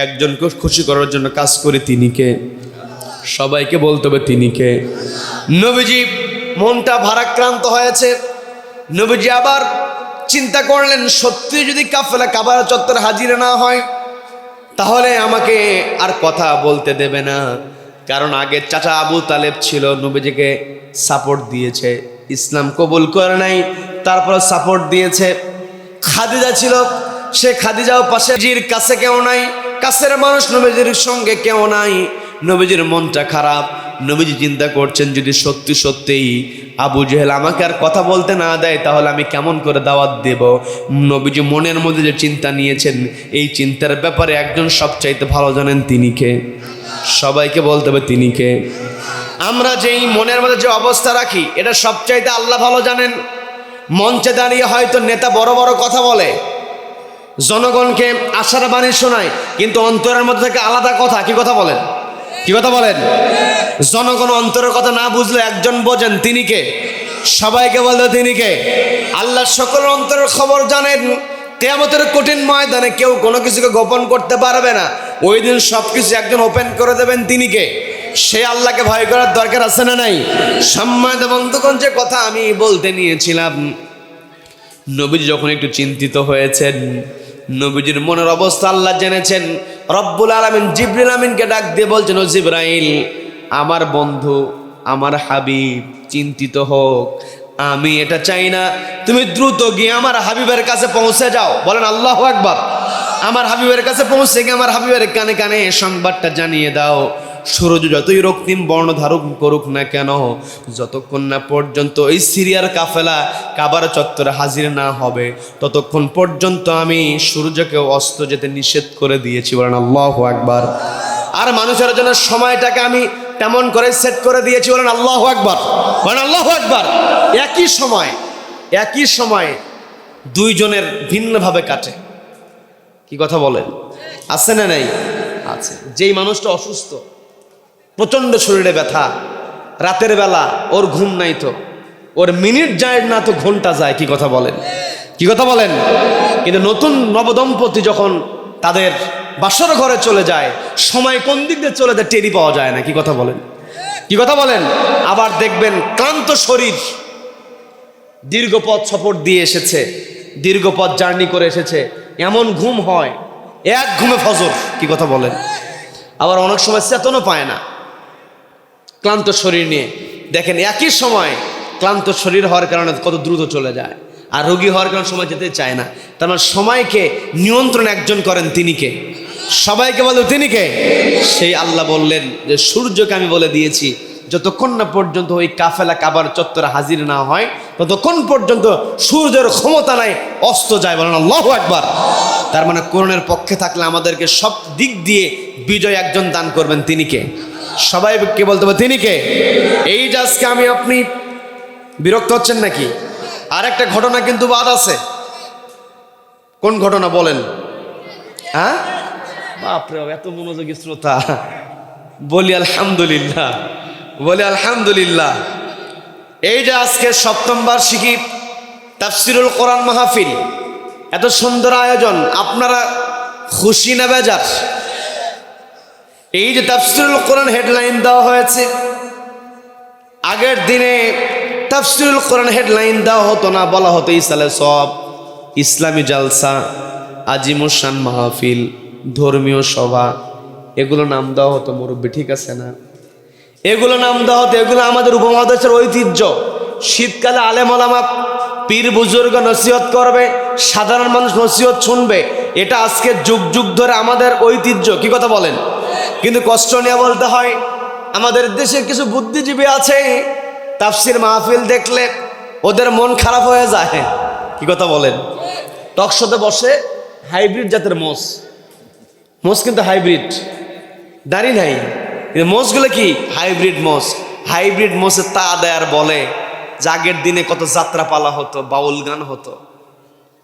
একজনকে খুশি করার জন্য কাজ করি। তিনি কে? সবাইকে বলতে হবে তিনি কে? নবীজি মনটা ভারাক্রান্ত হয়েছে। নবীজি আবার চিন্তা করলেন, সত্যি যদি কাফেলা কাবার চত্বর হাজির না হয় তাহলে আমাকে আর কথা বলতে দেবে না। কারণ আগে চাচা আবু তালেব ছিল, নবীজিকে সাপোর্ট দিয়েছে, ইসলাম কবুল করে নাই, তারপর সাপোর্ট দিয়েছে। খাদিজা ছিল, সে খাদিজাও পাশে, নবীজির কাছে কেউ নাই, কাছের মানুষ নবীজির সঙ্গে কেউ নাই। নবীজির মনটা খারাপ। নবীজি চিন্তা করছেন, যদি সত্যি সত্যিই আবু জেহেল আমাকে আর কথা বলতে না দেয় তাহলে আমি কেমন করে দাওয়াত দেব। নবীজি মনের মধ্যে যে চিন্তা নিয়েছেন, এই চিন্তার ব্যাপারে একজন সবচাইতে ভালো জানেন, তিনি কে? সবাইকে বলতে হবে তিনি কে। আমরা যেই মনের মধ্যে যে অবস্থা রাখি এটা সবচাইতে আল্লাহ ভালো জানেন। মঞ্চে দাঁড়িয়ে হয়তো নেতা বড় বড় কথা বলে, জনগণকে আশার বাণী শোনায়, কিন্তু অন্তরের মধ্যে থেকে আলাদা কথা। কি কথা বলেন? কি কথা বলেন? জনগণ অন্তরের কথা না বুঝলে একজন বোঝেন, তিনি কে? সবাইকে বলতে তিনি কে? আল্লাহ সকল অন্তরের খবর জানেন। কিয়ামতের কঠিন ময়দানে কেউ কোনো কিছুকে গোপন করতে পারবে না। ওই দিন সবকিছু একজন ওপেন করে দেবেন, তিনি কে? সে আল্লাহকে ভয় করার দরকার আছে না নাই? সম্মানিত বন্ধুগণ, যে কথা আমি বলতে নিয়েছিলাম, নবীজি যখন একটু চিন্তিত হয়েছেন, নবীজির মনের অবস্থা আল্লাহ জেনেছেন। রব্বুল আলামিন জিবরিল আমিনকে ডাক দিয়ে বলছেন, ও জিবরাইল, আমার বন্ধু, আমার হাবিব চিন্তিত হোক, আমি এটা চাই না। তুমি দ্রুত গিয়ে আমার হাবিবের কাছে পৌঁছে যাও। বলেন আল্লাহু আকবার। আমার হাবিবের কাছে পৌঁছে গিয়ে আমার হাবিবের কানে কানে সংবাদটা জানিয়ে দাও, সূর্য যতই রক্তিম বর্ণ ধারণ করুক না কেন, যতক্ষণ না পর্যন্ত এই সিরিয়ার কাফেলা কাবার চত্বরে হাজির না হবে ততক্ষণ পর্যন্ত আমি সূর্যকে অস্ত যেতে নিষেধ করে দিয়েছি। বলেন আল্লাহু আকবার। আর মানুষের জন্য সময়টাকে আমি তেমন করে সেট করে দিয়েছি। বলেন আল্লাহু আকবার। বলেন আল্লাহু আকবার। একই সময় দুইজনের ভিন্নভাবে কাটে। কি কথা বলেন? আছে না নাই? আছে। যেই মানুষটা অসুস্থ, প্রচন্ড শরীরে ব্যথা, রাতের বেলা ওর ঘুম নাই, তো ওর মিনিট যায় না তো ঘন্টা যায়। কি কথা বলেন? কি কথা বলেন? কিন্তু নতুন নবদম্পতি যখন তাদের বাসর ঘরে চলে যায়, সময় কোন দিক দিয়ে চলে যায় টেরি পাওয়া যায় না। কি কথা বলেন? কি কথা বলেন? আবার দেখবেন ক্লান্ত শরীর, দীর্ঘ পথ সফর দিয়ে এসেছে, দীর্ঘ পথ জার্নি করে এসেছে, এমন ঘুম হয় এক ঘুমে ফজর। কি কথা বলেন? আবার অনেক সময় চেতনও পায় না ক্লান্ত শরীর নিয়ে। দেখেন একই সময় ক্লান্ত শরীর হওয়ার কারণে কত দ্রুত চলে যায়, আর রোগী হওয়ার কারণে সময় যেতে চায় না। তার মানে সময়কে নিয়ন্ত্রণ একজন করেন, তিনি কে? সবাইকে বলে তিনি কে? সেই আল্লাহ বললেন যে সূর্যকে আমি বলে দিয়েছি, যতক্ষণ না পর্যন্ত ওই কাফেলা কাবার চত্বরে হাজির না হয় ততক্ষণ পর্যন্ত সূর্যের ক্ষমতা নাই অস্ত যায়। বলেন আল্লাহু আকবার। তার মানে কোরআনের পক্ষে থাকলে আমাদেরকে সব দিক দিয়ে বিজয় একজন দান করবেন, তিনি কে? সবাইকে বলতে হবে তিনি কে? এই যে আজকে আমি আপনি বিরক্ত হচ্ছেন নাকি? আর একটা ঘটনা কিন্তু বাদ আছে। কোন ঘটনা বলেন? হ্যাঁ, বাপরে এত মনোযোগী শ্রোতা। বলি আলহামদুলিল্লাহ, বলি আলহামদুলিল্লাহ। এই যে আজকে সপ্তম বার্ষিকী তাফসিরুল কোরআন মাহফিল, এত সুন্দর আয়োজন, আপনারা খুশি না বেজার? এই যে তাফসিরুল কোরআন হেডলাইন দেওয়া হয়েছে, আগের দিনে তাফসিরুল কোরআন হেডলাইন দেওয়া হতো না, বলা হতো ইসালে সব, ইসলামী জালসা, আজিমুসান মাহফিল, ধর্মীয় সভা, এগুলো নাম দেওয়া হতো। মুরব্বী ঠিক আছে না? এগুলো নাম দেওয়া হতো। এগুলো আমাদের উপমহাদেশের ঐতিহ্য। শীতকালে আলেম ওলামা পীর বুজুর্গ নসিহত করবে, সাধারণ মানুষ নসিহত শুনবে, এটা আজকে যুগ যুগ ধরে আমাদের ঐতিহ্য। কি কথা বলেন? কিন্তু কষ্ট নিয়ে বলতে হয়, আমাদের দেশে কিছু বুদ্ধিজীবী আছে, তাফসির মাহফিল দেখলে ওদের মন খারাপ হয়ে যায়। কি কথা বলেন? টকশোতে বসে হাইব্রিড জাতের মোষ, মোষ কিন্তু হাইব্রিড, দাড়ি নাই, কিন্তু মোষগুলো কি হাইব্রিড মোষ। হাইব্রিড মোষে তা দেয় আর বলে যে আগের দিনে কত যাত্রা পালা হতো, বাউল গান হতো,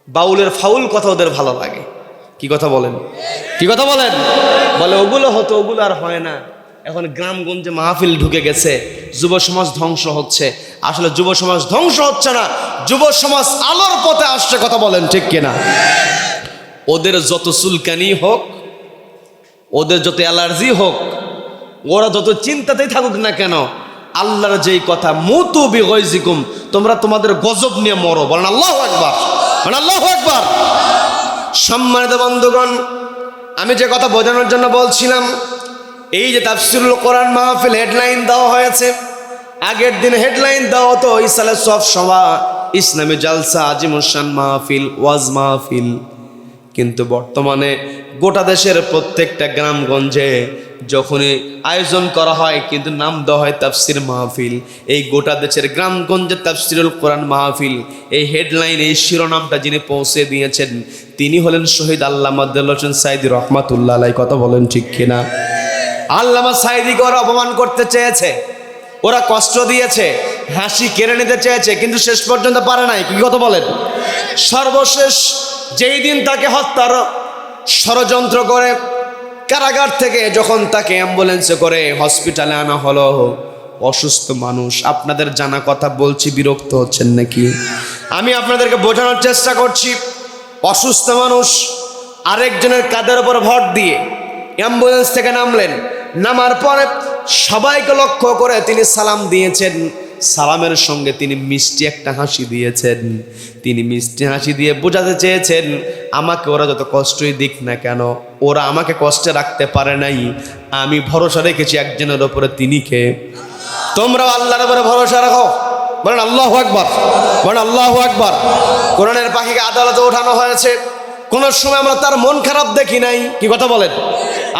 বাউলের ফাউল কথা ওদের ভালো লাগে। কি কথা বলেন? কি কথা বলেন? বলে ওগুলো হতো, ওগুলো আর হয় না। এখন গ্রামগঞ্জে মাহফিল ঢুকে গেছে, যুব সমাজ ধ্বংস হচ্ছে। আসলে যুব সমাজ ধ্বংস হচ্ছে না, যুব সমাজ আলোর পথে আসছে। কথা বলেন ঠিক কিনা? ওদের যত চুলকানি হোক, ওদের যত অ্যালার্জি হোক, ওরা যত চিন্তাতেই থাকুক না কেন, আল্লাহর যেই কথা মুতু বিগয়জিকুম, তোমরা তোমাদের গজব নিয়ে মরো। বলেন আল্লাহু আকবার, বলেন আল্লাহু আকবার। সম্মানিত বন্ধুগণ, আমি যে কথা বোঝানোর জন্য বলছিলাম, এই যে তাফসিরুল কোরআন মাহফিল হেডলাইন দেওয়া হয়েছে, আগের দিন হেডলাইন দেওয়া হতো ইসালে সব সভা, ইসলামী জালসা, আজিমুসান মাহফিল, ওয়াজ মাহফিল। কিন্তু বর্তমানে গোটা দেশের প্রত্যেকটা গ্রামগঞ্জে যখনই আয়োজন করা হয় কিন্তু নাম দেওয়া হয় তাফসির মাহফিল। এই গোটা দেশের গ্রামগঞ্জে তাফসিরুল কোরআন মাহফিল, এই হেডলাইন, এই শিরোনামটা যিনি পৌঁছে দিয়েছেন তিনি হলেন শহীদ আল্লামা দেলোয়ার হোসেন সাঈদী রহমাতুল্লাহ আলাইহি। কথা বলেন ঠিক কিনা? আল্লামা সাঈদীকে ওরা অপমান করতে চেয়েছে, ওরা কষ্ট দিয়েছে, হাসি কেড়ে নিতে চেয়েছে, কিন্তু শেষ পর্যন্ত পারে নাই। কি কথা বলেন? সর্বশেষ যেই দিন তাকে হত্যার ষড়যন্ত্র করে কারাগার থেকে যখন তাকে অ্যাম্বুলেন্সে করে হসপিটালে আনা হলো, অসুস্থ মানুষ, আপনাদের জানা কথা বলছি, বিরক্ত হচ্ছেন নাকি? আমি আপনাদেরকে বোঝানোর চেষ্টা করছি। অসুস্থ মানুষ আরেকজনের কাঁধের উপর ভর দিয়ে অ্যাম্বুলেন্স থেকে নামলেন, নামার পরে সবাইকে লক্ষ্য করে তিনি সালাম দিয়েছেন, সালামের সঙ্গে তিনি মিষ্টি একটা হাসি দিয়েছেন। তিনি মিষ্টি হাসি দিয়ে বোঝাতে চেয়েছেন আমাকে ওরা যত কষ্টই দিক না কেন, ওরা আমাকে কষ্টে রাখতে পারে নাই, আমি ভরসা রেখেছি একজনের ওপরে, তিনি কে? তোমরাও আল্লাহর উপরে ভরসা রাখো। বলেন আল্লাহু আকবার, বলেন আল্লাহু আকবার। কোরআনের পাখিকে আদালতে ওঠানো হয়েছে, কোন সময় আমরা তার মন খারাপ দেখি নাই। কি কথা বলেন?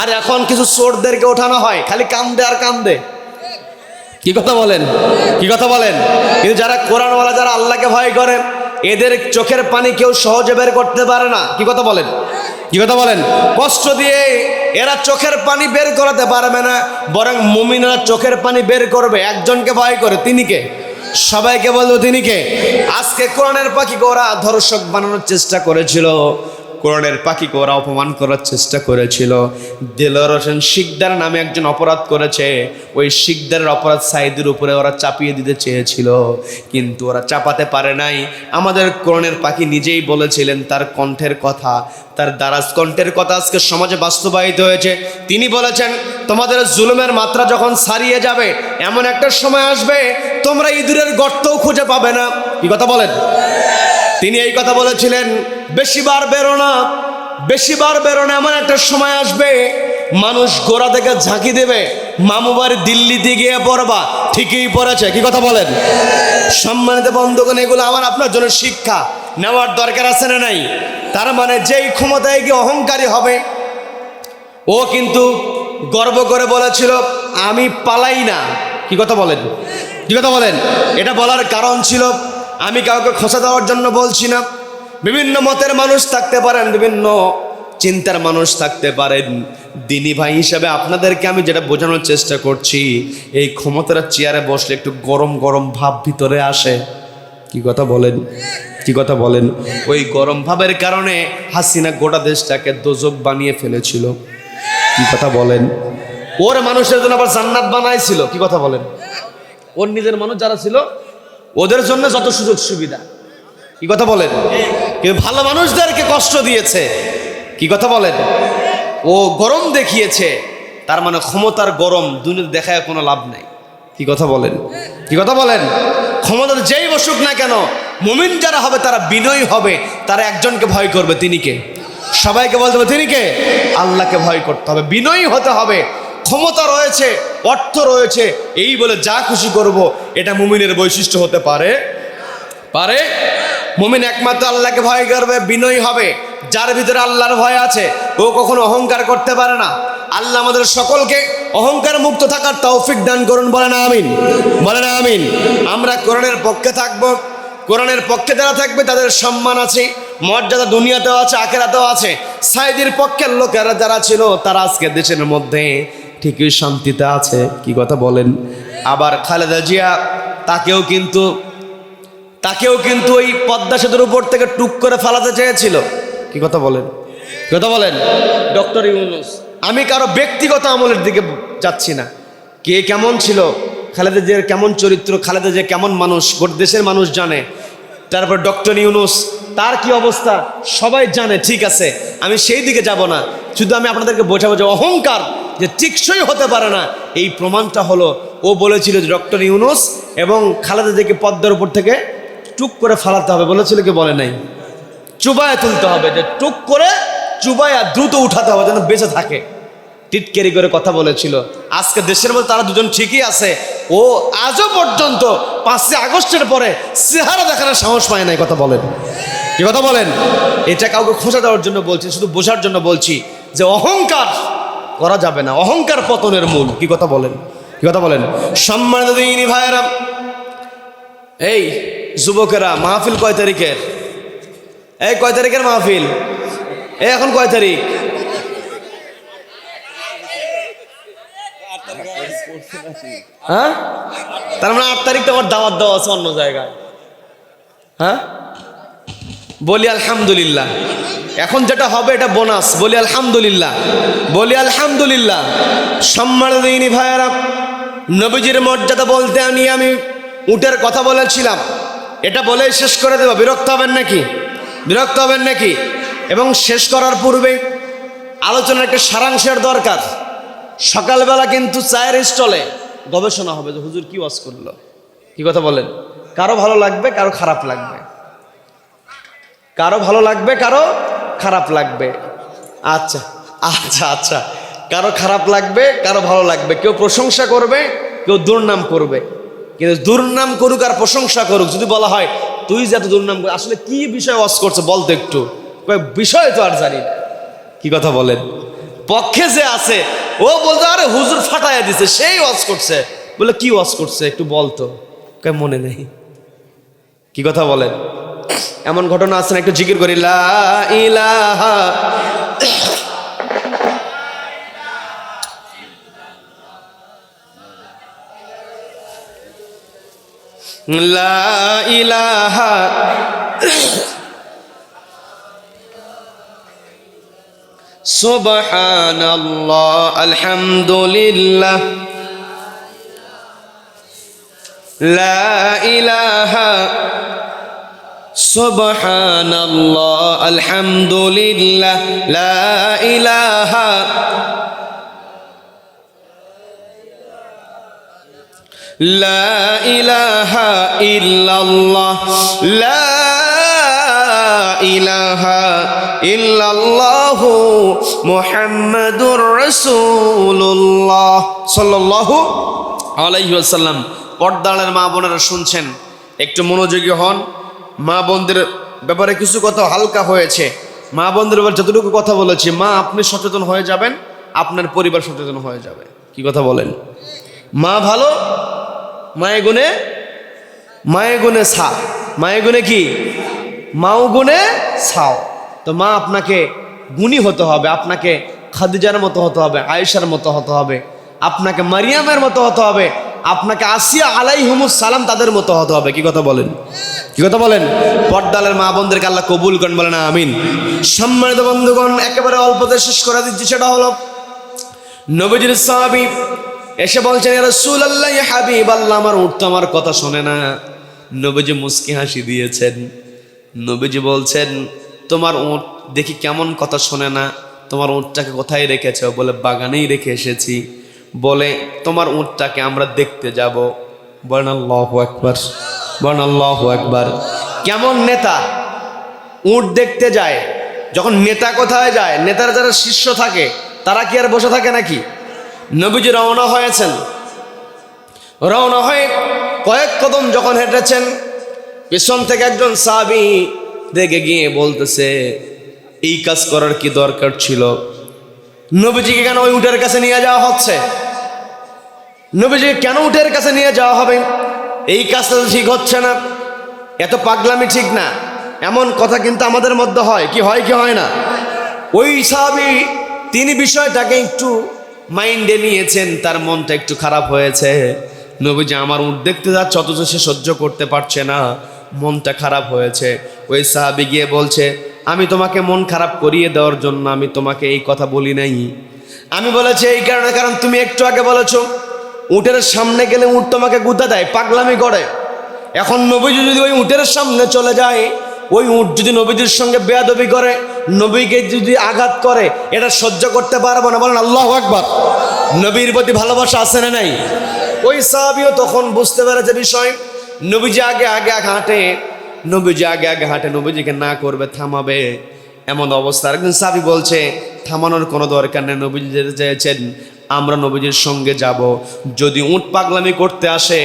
আর এখন কিছু চোরদেরকে ওঠানো হয়, খালি কান্দে আর কান্দে। কি কথা বলেন? কি কথা বলেন? কিন্তু যারা কোরআনওয়ালা, যারা আল্লাহকে ভয় করে, এদের চোখের পানি কেউ সহজে বের করতে পারে না। কি কথা বলেন? কি কথা বলেন? কষ্ট দিয়ে এরা চোখের পানি বের করাতে পারবে না, বরং মুমিনরা চোখের পানি বের করবে। একজনকে ভয় করে, তিনি কে? সবাইকে বলবো তিনি কে? আজকে কোরআনের পাখিকে ওরা ধর্ষক বানানোর চেষ্টা করেছিল, কোরআনের পাখিকে ওরা অপমান করার চেষ্টা করেছিল। দেলোয়ার হোসেন শিকদার নামে একজন অপরাধ করেছে, ওই শিকদারের অপরাধ সাঈদীর উপরে ওরা চাপিয়ে দিতে চেয়েছিল, কিন্তু ওরা চাপাতে পারে নাই। আমাদের কোরআনের পাখি নিজেই বলেছিলেন, তার কণ্ঠের কথা, তার দারাজ কণ্ঠের কথা আজকে সমাজে বাস্তবায়িত হয়েছে। তিনি বলেছেন তোমাদের জুলুমের মাত্রা যখন ছাড়িয়ে যাবে, এমন একটা সময় আসবে তোমরা ইঁদুরের গর্তও খুঁজে পাবে না। কি কথা বলেন? তিনি এই কথা বলেছিলেন, বেশিবার বেরো না, বেশিবার বেরো না, এমন একটা সময় আসবে মানুষ গোড়া থেকে ঝাঁকি দেবে, মামু বাড়ি দিল্লিতে গিয়ে পড়বা, ঠিকই পড়েছে। কি কথা বলেন? সম্মানিত বন্ধুগণ, এগুলো আমার আপনার জন্য শিক্ষা নেওয়ার দরকার আছে না নাই? তার মানে যেই ক্ষমতায় গিয়ে অহংকারী হবে, ও কিন্তু গর্ব করে বলেছিল আমি পালাই না। কি কথা বলেন? কি কথা বলেন? এটা বলার কারণ ছিল, আমি কাউকে খোঁচা দেওয়ার জন্য বলছি না। বিভিন্ন মতের মানুষ থাকতে পারেন, বিভিন্ন চিন্তার মানুষ থাকতে পারেন, দিনী ভাই হিসাবে আপনাদেরকে আমি যেটা বোঝানোর চেষ্টা করছি, এই ক্ষমতার চেয়ারে বসলে একটু গরম গরম ভাব ভিতরে আসে। কি কথা বলেন? কি কথা বলেন? ওই গরম ভাবের কারণে হাসিনা গোটা দেশটাকে দোজক বানিয়ে ফেলেছিল। কি কথা বলেন? ওর মানুষের জন্য আবার জান্নাত বানাইছিল। কি কথা বলেন? ওর নিজের মানুষ যারা ছিল ওদের জন্য যত সুযোগ সুবিধা। কি কথা বলেন? কিন্তু ভালো মানুষদেরকে কষ্ট দিয়েছে। কি কথা বলেন? ও গরম দেখিয়েছে, তার মানে ক্ষমতার গরম দুনিয়াতে দেখায় কোনো লাভ নাই। কি কথা বলেন? কি কথা বলেন? ক্ষমতার যেই বসুক না কেন, মুমিন যারা হবে তারা বিনয়ী হবে, তারা একজনকে ভয় করবে, তিনি কে? সবাইকে বলতে হবে তিনি কে? আল্লাহকে ভয় করতে হবে, বিনয়ী হতে হবে। ক্ষমতা রয়েছে, অর্থ রয়েছে, এই বলে যা খুশি করব, এটা মুমিনের বৈশিষ্ট্য হতে পারে? পারে? মুমিন একমাত্র আল্লাহকে ভয় করবে, বিনয়ী হবে। যার ভিতরে আল্লাহর ভয় আছে ও কখনো অহংকার করতে পারে না। আল্লাহ আমাদের সকলকে অহংকার মুক্ত থাকার তৌফিক দান করুন। বলেন আমিন, বলেন আমিন। আমরা কোরআনের পক্ষে থাকব, কোরআনের পক্ষে যারা থাকবে তাদের সম্মান আছে, মর্যাদা দুনিয়াতেও আছে, আখিরাতেও আছে। সাঈদীর পক্ষের লোকেরা যারা ছিল তারা আজকে দেশের মধ্যে ঠিকই শান্তিতে আছে। কি কথা বলেন? আবার খালেদা জিয়া, তাকেও কিন্তু ওই পদ্মা সেতুর উপর থেকে টুক করে ফালাতে চেয়েছিল। কি কথা বলেন? কি কথা বলেন? ডক্টর ইউনূস, আমি কারো ব্যক্তিগত আমলের দিকে যাচ্ছি না, কে কেমন ছিল, খালেদা জিয়ার কেমন চরিত্র, খালেদা জিয়া কেমন মানুষ, গোটা দেশের মানুষ জানে। তারপর ডক্টর ইউনূস, তার কি অবস্থা সবাই জানে। ঠিক আছে, আমি সেই দিকে যাব না, শুধু আমি আপনাদেরকে বোঝাবো যে অহংকার যে টিকসই হতে পারে না, এই প্রমাণটা হলো ও বলেছিল যে ডক্টর ইউনুস এবং খালেদা জিয়াকে পদ্মার উপর থেকে টুক করে ফালাতে হবে, বলেছিল কি বলে নাই? চুবায়া তুলতে হবে, যে টুক করে চুবায়া দ্রুত উঠাতে হবে যেন বেঁচে থাকে, টিটকেরি করে কথা বলেছিল। আজকে দেশের মধ্যে তারা দুজন ঠিকই আছে, ও আজও পর্যন্ত 5 আগস্টের পরে চেহারা দেখানোর সাহস পায় নাই। কথা বলেন, কি কথা বলেন? এটা কাউকে খোঁজা দেওয়ার জন্য বলছি, শুধু বোঝার জন্য বলছি যে অহংকার করা যাবে না, অহংকার পতনের মূল। কি কথা বলেন, কি কথা বলেন? সম্মানিত দিনী ভাইয়েরা, এই যুবকেরা, মাহফিল কয় তারিখের? এই কয় তারিখের মাহফিল? এই এখন কয় তারিখ? হ্যাঁ, তার মানে 8 তারিখ তো আমার দাওয়াত দেওয়া আছে অন্য জায়গায়। হ্যাঁ, বলি আলহামদুলিল্লাহ। এখন যেটা হবে এটা বোনাস, বলি আলহামদুলিল্লাহ, বলি আলহামদুলিল্লাহ। সম্মানিত দিনী ভাইয়েরা, নবীজির মর্যাদা বলতে আমি উটের কথা বলেছিলাম, এটা বলে শেষ করে দেব। বিরক্ত হবেন নাকি? বিরক্ত হবেন নাকি? এবং শেষ করার পূর্বে আলোচনার একটা সারাংশের দরকার। সকালবেলা কিন্তু চায়ের স্টলে গবেষণা হবে যে হুজুর কি ওয়াজ করলো। কি কথা বলেন? কারো ভালো লাগবে, কারো খারাপ লাগবে, কারো ভালো লাগবে, কারো খারাপ লাগবে। আচ্ছা আচ্ছা আচ্ছা, কারো খারাপ লাগবে, কারো ভালো লাগবে। কেউ প্রশংসা করবে, কেউ দুর্নাম করবে। কিন্তু দুর্নাম করুক আর প্রশংসা করুক, যদি বলা হয় তুই যে এত দুর্নাম কর, আসলে কি বিষয় ওয়াজ করছে বলতো একটু, বিষয় তো আর জানি না। কি কথা বলেন? পক্ষে যে আছে ও বলতো আরে হুজুর ফাটাইয়া দিছে, সেই ওয়াজ করছে। বলে কি ওয়াজ করছে একটু বলতো, মনে নেই। কি কথা বলেন? এমন ঘটনা আছে না? একটু জিকির করি, লা ইলাহা লা ইলাহা সুবহানাল্লাহ আলহামদুলিল্লাহ লা ইলাহা সুবহানাল্লাহ আলহামদুলিল্লাহ লা ইলাহা লা ইলাহা ইল্লাল্লাহ লা ইলাহা ইল্লাল্লাহু মুহাম্মাদুর রাসূলুল্লাহ সাল্লাল্লাহু আলাইহি ওয়াসাল্লাম। পর্দার মা বোনেরা শুনছেন, একটু মনোযোগী হন। মা বোনদের ব্যাপারে কিছু কথা হালকা হয়েছে। মা বোনদের ব্যাপারে যতটুকু কথা বলেছি, মা আপনি সচেতন হয়ে যাবেন, আপনার পরিবার সচেতন হয়ে যাবে। কি কথা বলেন? মা ভালো, মায়ে গুণে, মায়ে গুণে ছা, মায়ে গুণে কি? মাও গুণে ছাও। তো মা আপনাকে গুণী হতে হবে, আপনাকে খাদিজার মতো হতে হবে, আয়েশার মতো হতে হবে, আপনাকে মারিয়ামের মতো হতে হবে, আপনাকে আসিয়া আলাইহিমুস সালাম তাদের মতো হতে হবে। কি কথা বলেন? কি কথা বলেন? পর্দালের মা বোনদেরকে আল্লাহ কবুল করেন, বলেন আমিন। সম্মানিত বন্ধুগণ, একেবারে অল্পতে শেষ করে দিচ্ছি। সেটা হলো নবীজির সাহাবী এসে বলছেন, ইয়া রাসূলুল্লাহ, ইয়া হাবিবাল্লাহ, আমার উট তো আমার কথা শোনে না। নবীজি মুস্কি হাসি দিয়েছেন। নবীজি বলছেন, তোমার উট দেখি কেমন কথা শোনে না, তোমার উটটাকে কোথায় রেখেছো? বলে বাগানেই রেখে এসেছি। বলে তোমার উটটাকে আমরা দেখতে যাব। বলেন আল্লাহু আকবার, বলেন আল্লাহু আকবার। কেমন নেতা উট দেখতে যায়? যখন নেতা কোথায় যায়, নেতার যারা শিষ্য থাকে তারা কি আর বসে থাকে নাকি? নবীজি রওনা হয়েছেন, রওনা হয়ে কয়েক কদম যখন হেঁটেছেন, পেছন থেকে একজন সাহাবী দেখে গিয়ে বলতেছে, এই কাজ করার কি দরকার ছিল? নবীজিকে কেন ওই উটের কাছে নিয়ে যাওয়া হচ্ছে? নবীজিকে কেন উটের কাছে নিয়ে যাওয়া হবে? এই কাজটা তো ঠিক হচ্ছে না, এত পাগলামি ঠিক না। এমন কথা কিন্তু আমাদের মধ্যে হয়, কি হয় কি হয় না? ওই সাহাবী তিনি বিষয়টাকে একটু মাইন্ডে নিয়েছেন, তার মনটা একটু খারাপ হয়েছে। নবীজি আমার উট দেখতে যাচ্ছে, অথচ সে সহ্য করতে পারছে না, মনটা খারাপ হয়েছে। ওই সাহাবী গিয়ে বলছে, আমি তোমাকে মন খারাপ করিয়ে দেওয়ার জন্য আমি তোমাকে এই কথা বলি নাই। আমি বলেছি এই কারণে, কারণ তুমি একটু আগে বলেছো উটের সামনে গেলে উট তোমাকে গুঁতা দেয়, পাগলামি করে। এখন নবীজি যদি ওই উটের সামনে চলে যায়, ওই উট যদি নবীজির সঙ্গে বেয়াদবি করে, নবীকে যদি আঘাত করে, এটা সহ্য করতে পারবো না। বলেন আল্লাহু আকবার। নবীর প্রতি ভালোবাসা আছে না নাই? ওই সাহাবীও তখন বুঝতে পেরেছে বিষয়। নবীজি আগে আগে হাঁটে, নবীজি আগে আগে হাঁটে, নবীজিকে না করবে, থামাবে, এমন অবস্থা। একজন সাহাবী বলছে থামানোর কোনো দরকার নেই, নবীজি যেতে চেয়েছেন আমরা নবীজির সঙ্গে যাব, যদি উট পাগলামি করতে আসে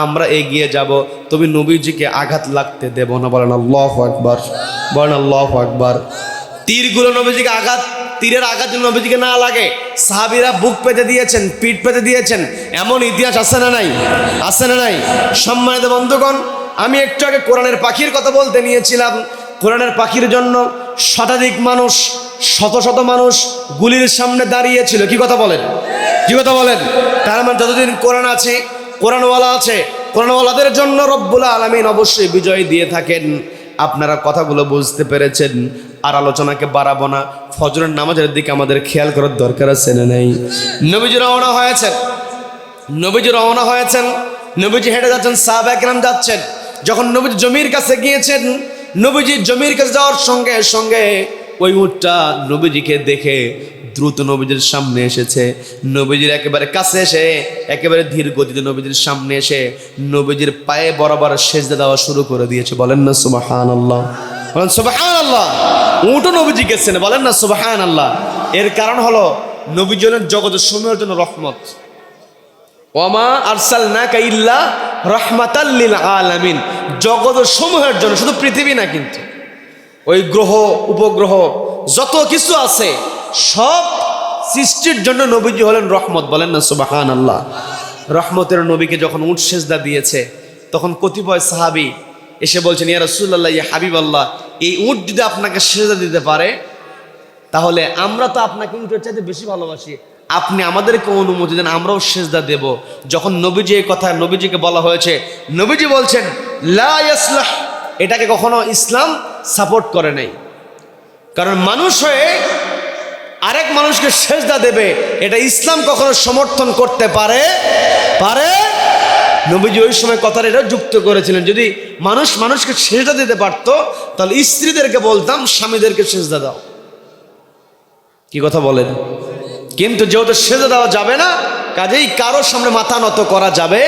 আমরা এগিয়ে যাব, তবে নবীজিকে আঘাত লাগতে দেব না। বলেন আল্লাহু আকবার, বলেন আল্লাহু আকবার। তীরগুলো নবীজিকে তীরের আঘাত যেন নবীজিকে না লাগে। সাহাবীরা বুক পেতে দিয়েছেন, পিঠ পেতে দিয়েছেন, এমন ইতিহাস আছে না নাই? আছে না নাই? সম্মানিত বন্ধুগণ, আমি একটু আগে কোরআনের পাখির কথা বলতে নিয়েছিলাম। কোরআনের পাখির জন্য শতাধিক মানুষ, শত শত মানুষ গুলির সামনে দাঁড়িয়েছিল। কি কথা বলেন? কি কথা বলেন? তার মানে যতদিন কোরআন আছে, কোরআনওয়ালা আছে, কোরআনওয়ালাদের জন্য রব্বুল আলামিন অবশ্যই বিজয় দিয়ে থাকেন। আপনারা কথাগুলো বুঝতে পেরেছেন। আর আলোচনাকে বাড়াবো না, ফজরের নামাজের দিকে আমাদের খেয়াল করার দরকার আছে না নাই? নবীজি রওনা হয়েছেন, নবীজি রওনা হয়েছেন, নবীজি হেঁটে যাচ্ছেন, সাহাবায়ে কেরাম যাচ্ছেন। যখন নবীজি জমির কাছে গিয়েছেন, নবীজি জমির কাছে যাওয়ার সঙ্গে সঙ্গে ওই উটটা নবীজিকে দেখে দ্রুত নবীজির সামনে এসেছে। নবীজির একেবারে কাছে এসে একেবারে ধীর গতিতে নবীজির সামনে এসে নবীজির পায়ে বরাবর সেজদা দেওয়া শুরু করে দিয়েছে। বলেন না সুবহানাল্লাহ, বলেন সুবহানাল্লাহ। উটও নবীজি গেছেন, বলেন না সুবহানাল্লাহ। এর কারণ হলো নবীজি হলেন জগতের সমূহের জন্য রহমত। ওয়ামা আরসালনাকা ইল্লা রাহমাতাল লিল আলামিন, জগতের সমূহের জন্য, শুধু পৃথিবী না, কিন্তু ওই গ্রহ উপগ্রহ যত কিছু আছে সব সৃষ্টির জন্য নবীজি হলেন রহমত। বলেন না সুবহানাল্লাহ। রহমতের নবীকে যখন উট সেজদা দিয়েছে, তখন কতিপয় সাহাবী এসে বলছেন ইয়া রাসূলুল্লাহ, ইয়া হাবিবাল্লাহ, এই উট যদি আপনাকে সেজদা দিতে পারে তাহলে আমরা তো আপনাকে উটের চাইতে বেশি ভালোবাসি, আপনি আমাদেরকে অনুমতি দেন, আমরাও সেজদা দেব। যখন নবীজি এই কথা নবীজিকে বলা হয়েছে, নবীজি বলছেন লা ইয়াসলাহ, এটাকে কখনো ইসলাম সাপোর্ট করে নাই। কারণ মানুষ হয়ে আরেক মানুষকে সেজদা দেবে, এটা ইসলাম কখনো সমর্থন করতে পারে? নবীজি ওই সময় কথাটা এটা যুক্ত করেছিলেন, যদি মানুষকে সেজদা দিতে পারতো তাহলে স্ত্রীদেরকে বলতাম স্বামীদেরকে সেজদা দাও। কি কথা বলেন? কিন্তু যেহেতু সেজদা দেওয়া যাবে না, কাজেই কারোর সামনে মাথা নত করা যাবে?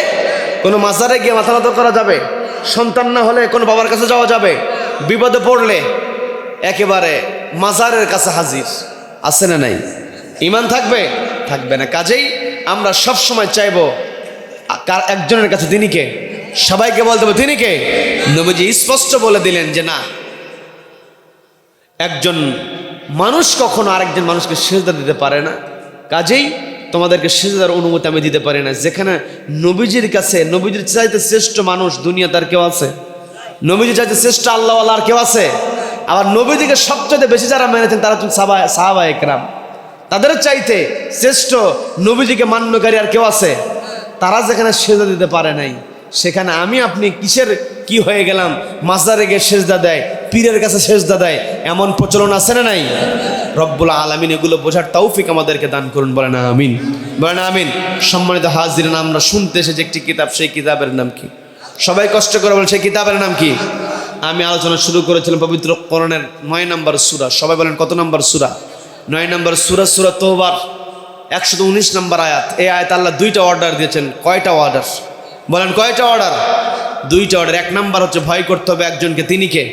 কোনো মাজারে গিয়ে মাথা নত করা যাবে? সন্তান না হলে কোনো বাবার কাছে যাওয়া যাবে? বিপদে পড়লে একেবারে মাজারের কাছে হাজির, আছে না নাই? ঈমান থাকবে? থাকবে না। কাজেই আমরা সব সময় চাইবো একজনের কাছে, তিনি কে? সবাইকে বলতে হবে তিনি কে? নবীজি স্পষ্ট বলে দিলেন যে না, একজন মানুষ কখনো আরেকজন মানুষকে সেজদা দিতে পারে না। কাজেই তোমাদেরকে সেজদার অনুমতি আমি দিতে পারি না। যেখানে নবীজির কাছে, নবীজির চাইতে শ্রেষ্ঠ মানুষ দুনিয়াতে আর কেউ আছে? নবীজির চাইতে শ্রেষ্ঠ আল্লাহওয়ালা আর কেউ আছে? আবার নবীজিকে সবচেয়ে বেশি যারা মেনেছেন তারা হচ্ছেন সাহাবায়ে কেরাম। তাদের চাইতে শ্রেষ্ঠ নবীজিকে মান্যকারী আর কেউ আছে? তারা যেখানে সেজদা দিতে পারে নাই, সেখানে আমি আপনি কিসের কি হয়ে গেলাম? মাজারে গিয়ে সেজদা দেয়, পীরের কাছে সেজদা দেয়, এমন প্রচলন আছে না নাই? রব্বুল আলামিন এগুলো বোঝার তৌফিক আমাদেরকে দান করুন। বলেন আমিন, বলেন আমিন। সম্মানিত হাজিরিন, আমরা শুনতে এসেছি একটি কিতাব, সেই কিতাবের নাম কি? সবাই কষ্ট করে বলেন, সেই কিতাবের নাম কি? আমি আলোচনা শুরু করেছিলাম পবিত্র কোরআনের 9 নম্বর সূরা। সবাই বলেন কত নম্বর সূরা? 9 নম্বর সূরা, সূরা তওবার 119 নম্বর আয়াত। এই আয়াত আল্লাহ 2টা অর্ডার দিয়েছেন। কয়টা অর্ডার? বলেন কয়টা অর্ডার? 2টা অর্ডার। 1 নম্বর হচ্ছে ভয় করতে হবে একজনকে, তিনি কে?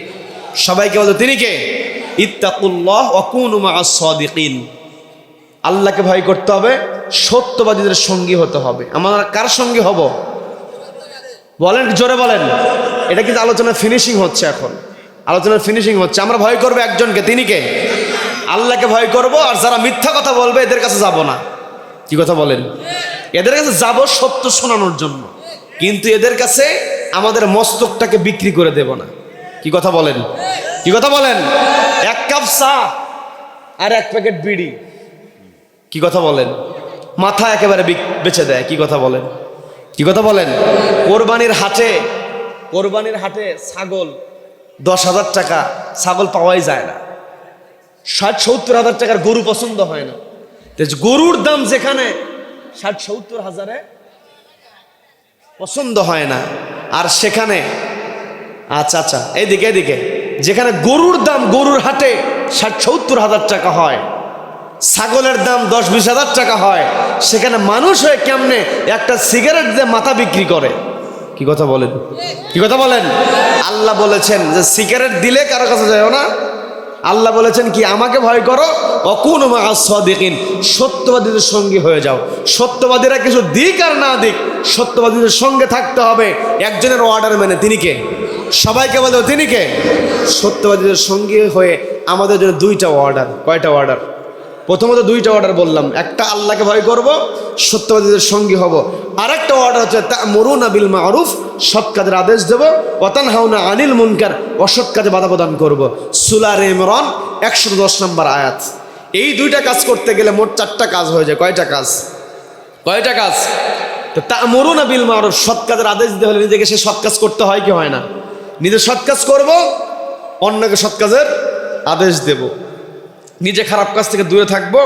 সবাইকে বলতো তিনি কে? ইত্তাকুল্লাহ ওয়া কুনু মা'আস সাদিকিন, আল্লাহকে ভয় করতে হবে, সত্যবাদীদের সঙ্গী হতে হবে। আমরা কার সঙ্গী হব? বলেন জোরে বলেন। এটা কিন্তু আলোচনা ফিনিশিং হচ্ছে, এখন আলোচনার ফিনিশিং হচ্ছে। আমরা ভয় করবো একজনকে, তিনি কে? আল্লাহকে ভয় করব। আর যারা মিথ্যা কথা বলবে এদের কাছে যাব না। কি কথা বলেন? এদের কাছে যাব সত্য শোনানোর জন্য, কিন্তু এদের কাছে আমাদের মস্তকটাকে বিক্রি করে দেব না। কি কথা বলেন? কি কথা বলেন? 1 কাপ চা আর 1 প্যাকেট বিড়ি, কি কথা বলেন, মাথা একেবারে বেচে দেয়। কি কথা বলেন? কি কথা বলেন? কোরবানির হাটে ছাগল 10,000 টাকা ছাগল পাওয়াই যায় না, 60-70 হাজার টাকার গরু পছন্দ হয় না। গরুর দাম যেখানে 60-70 হাজারে পছন্দ হয় না, আর সেখানে আচ্ছা এদিকে যেখানে গরুর দাম গরুর হাটে 60-70 হাজার টাকা হয়, ছাগলের দাম 10-20 হাজার টাকা হয়, সেখানে মানুষ হয়ে কেমনে একটা সিগারেট দিয়ে মাথা বিক্রি করে? কি কথা বলেন, কি কথা বলেন? আল্লাহ বলেছেন যে সিগারেট দিলে কারো কাছে যাও না। আল্লাহ বলেছেন কি, আমাকে ভয় করো, অকুনু মাআস সাদিকিন, সত্যবাদীদের সঙ্গী হয়ে যাও। সত্যবাদীরা কিছু দিক আর না দিক, সত্যবাদীদের সঙ্গে থাকতে হবে। একজনের অর্ডার মেনে, তিনি কে? সবাইকে বলে তিনি কে? সত্যবাদীদের সঙ্গী হয়ে আমাদের জন্য দুইটা অর্ডার। কয়টা অর্ডার? প্রথমত দুইটা অর্ডার বললাম, একটা আল্লাহকে ভয় করব, সত্যবাদীদের সঙ্গী হব। আরেকটা অর্ডার হচ্ছে তা'মুরুনা বিল মা'রুফ, সৎ কাজের আদেশ দেব, ওয়া তানহাউনা আনিল মুনকার, অসৎ কাজে বাধা প্রদান করব। সূরা আলে ইমরান 110 নম্বর আয়াত। এই দুইটা কাজ করতে গেলে মোট 4টা কাজ হয়ে যায়। কয়টা কাজ? কয়টা কাজ? তো তা'মুরুনা বিল মা'রুফ, সৎ কাজের আদেশ দিতে হলে নিজেকে সে সৎ কাজ করতে হয় কি হয় না? নিজে সৎ কাজ করব, অন্যকে সৎ কাজের আদেশ দেব। নিজে খারাপ কাজ থেকে দূরে থাকবো,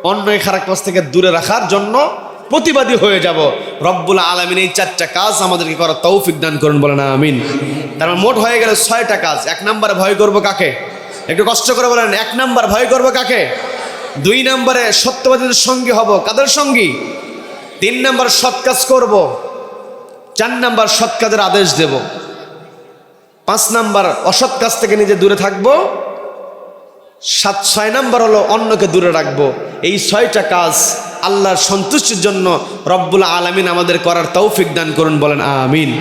অন্যকে খারাপ কাজ থেকে দূরে রাখার জন্য প্রতিবাদী হয়ে যাব। রব্বুল আলামিন এই 4টা কাজ আমাদেরকে করার তৌফিক দান করুন, বলেন আমিন। তার মানে মোট হয়ে গেল 6টা কাজ। 1 নম্বরে ভয় করব কাকে? একটু কষ্ট করে বলেন। 1 নম্বর ভয় করব কাকে? 2 নম্বরে সত্যবাদীদের সঙ্গী হব, কাদের সঙ্গী? 3 নম্বর সৎ কাজ করব, 4 নম্বর সৎ কাজের আদেশ দেব, 5 নম্বর অসৎ কাজ থেকে নিজে দূরে থাকবো, 6 নম্বর হলো অন্যকে দূরে রাখবো। এই 6টা কাজ আল্লাহর সন্তুষ্টির জন্য রব্বুল আলামিন আমাদের করার তৌফিক দান করুন, বলেন আমিন।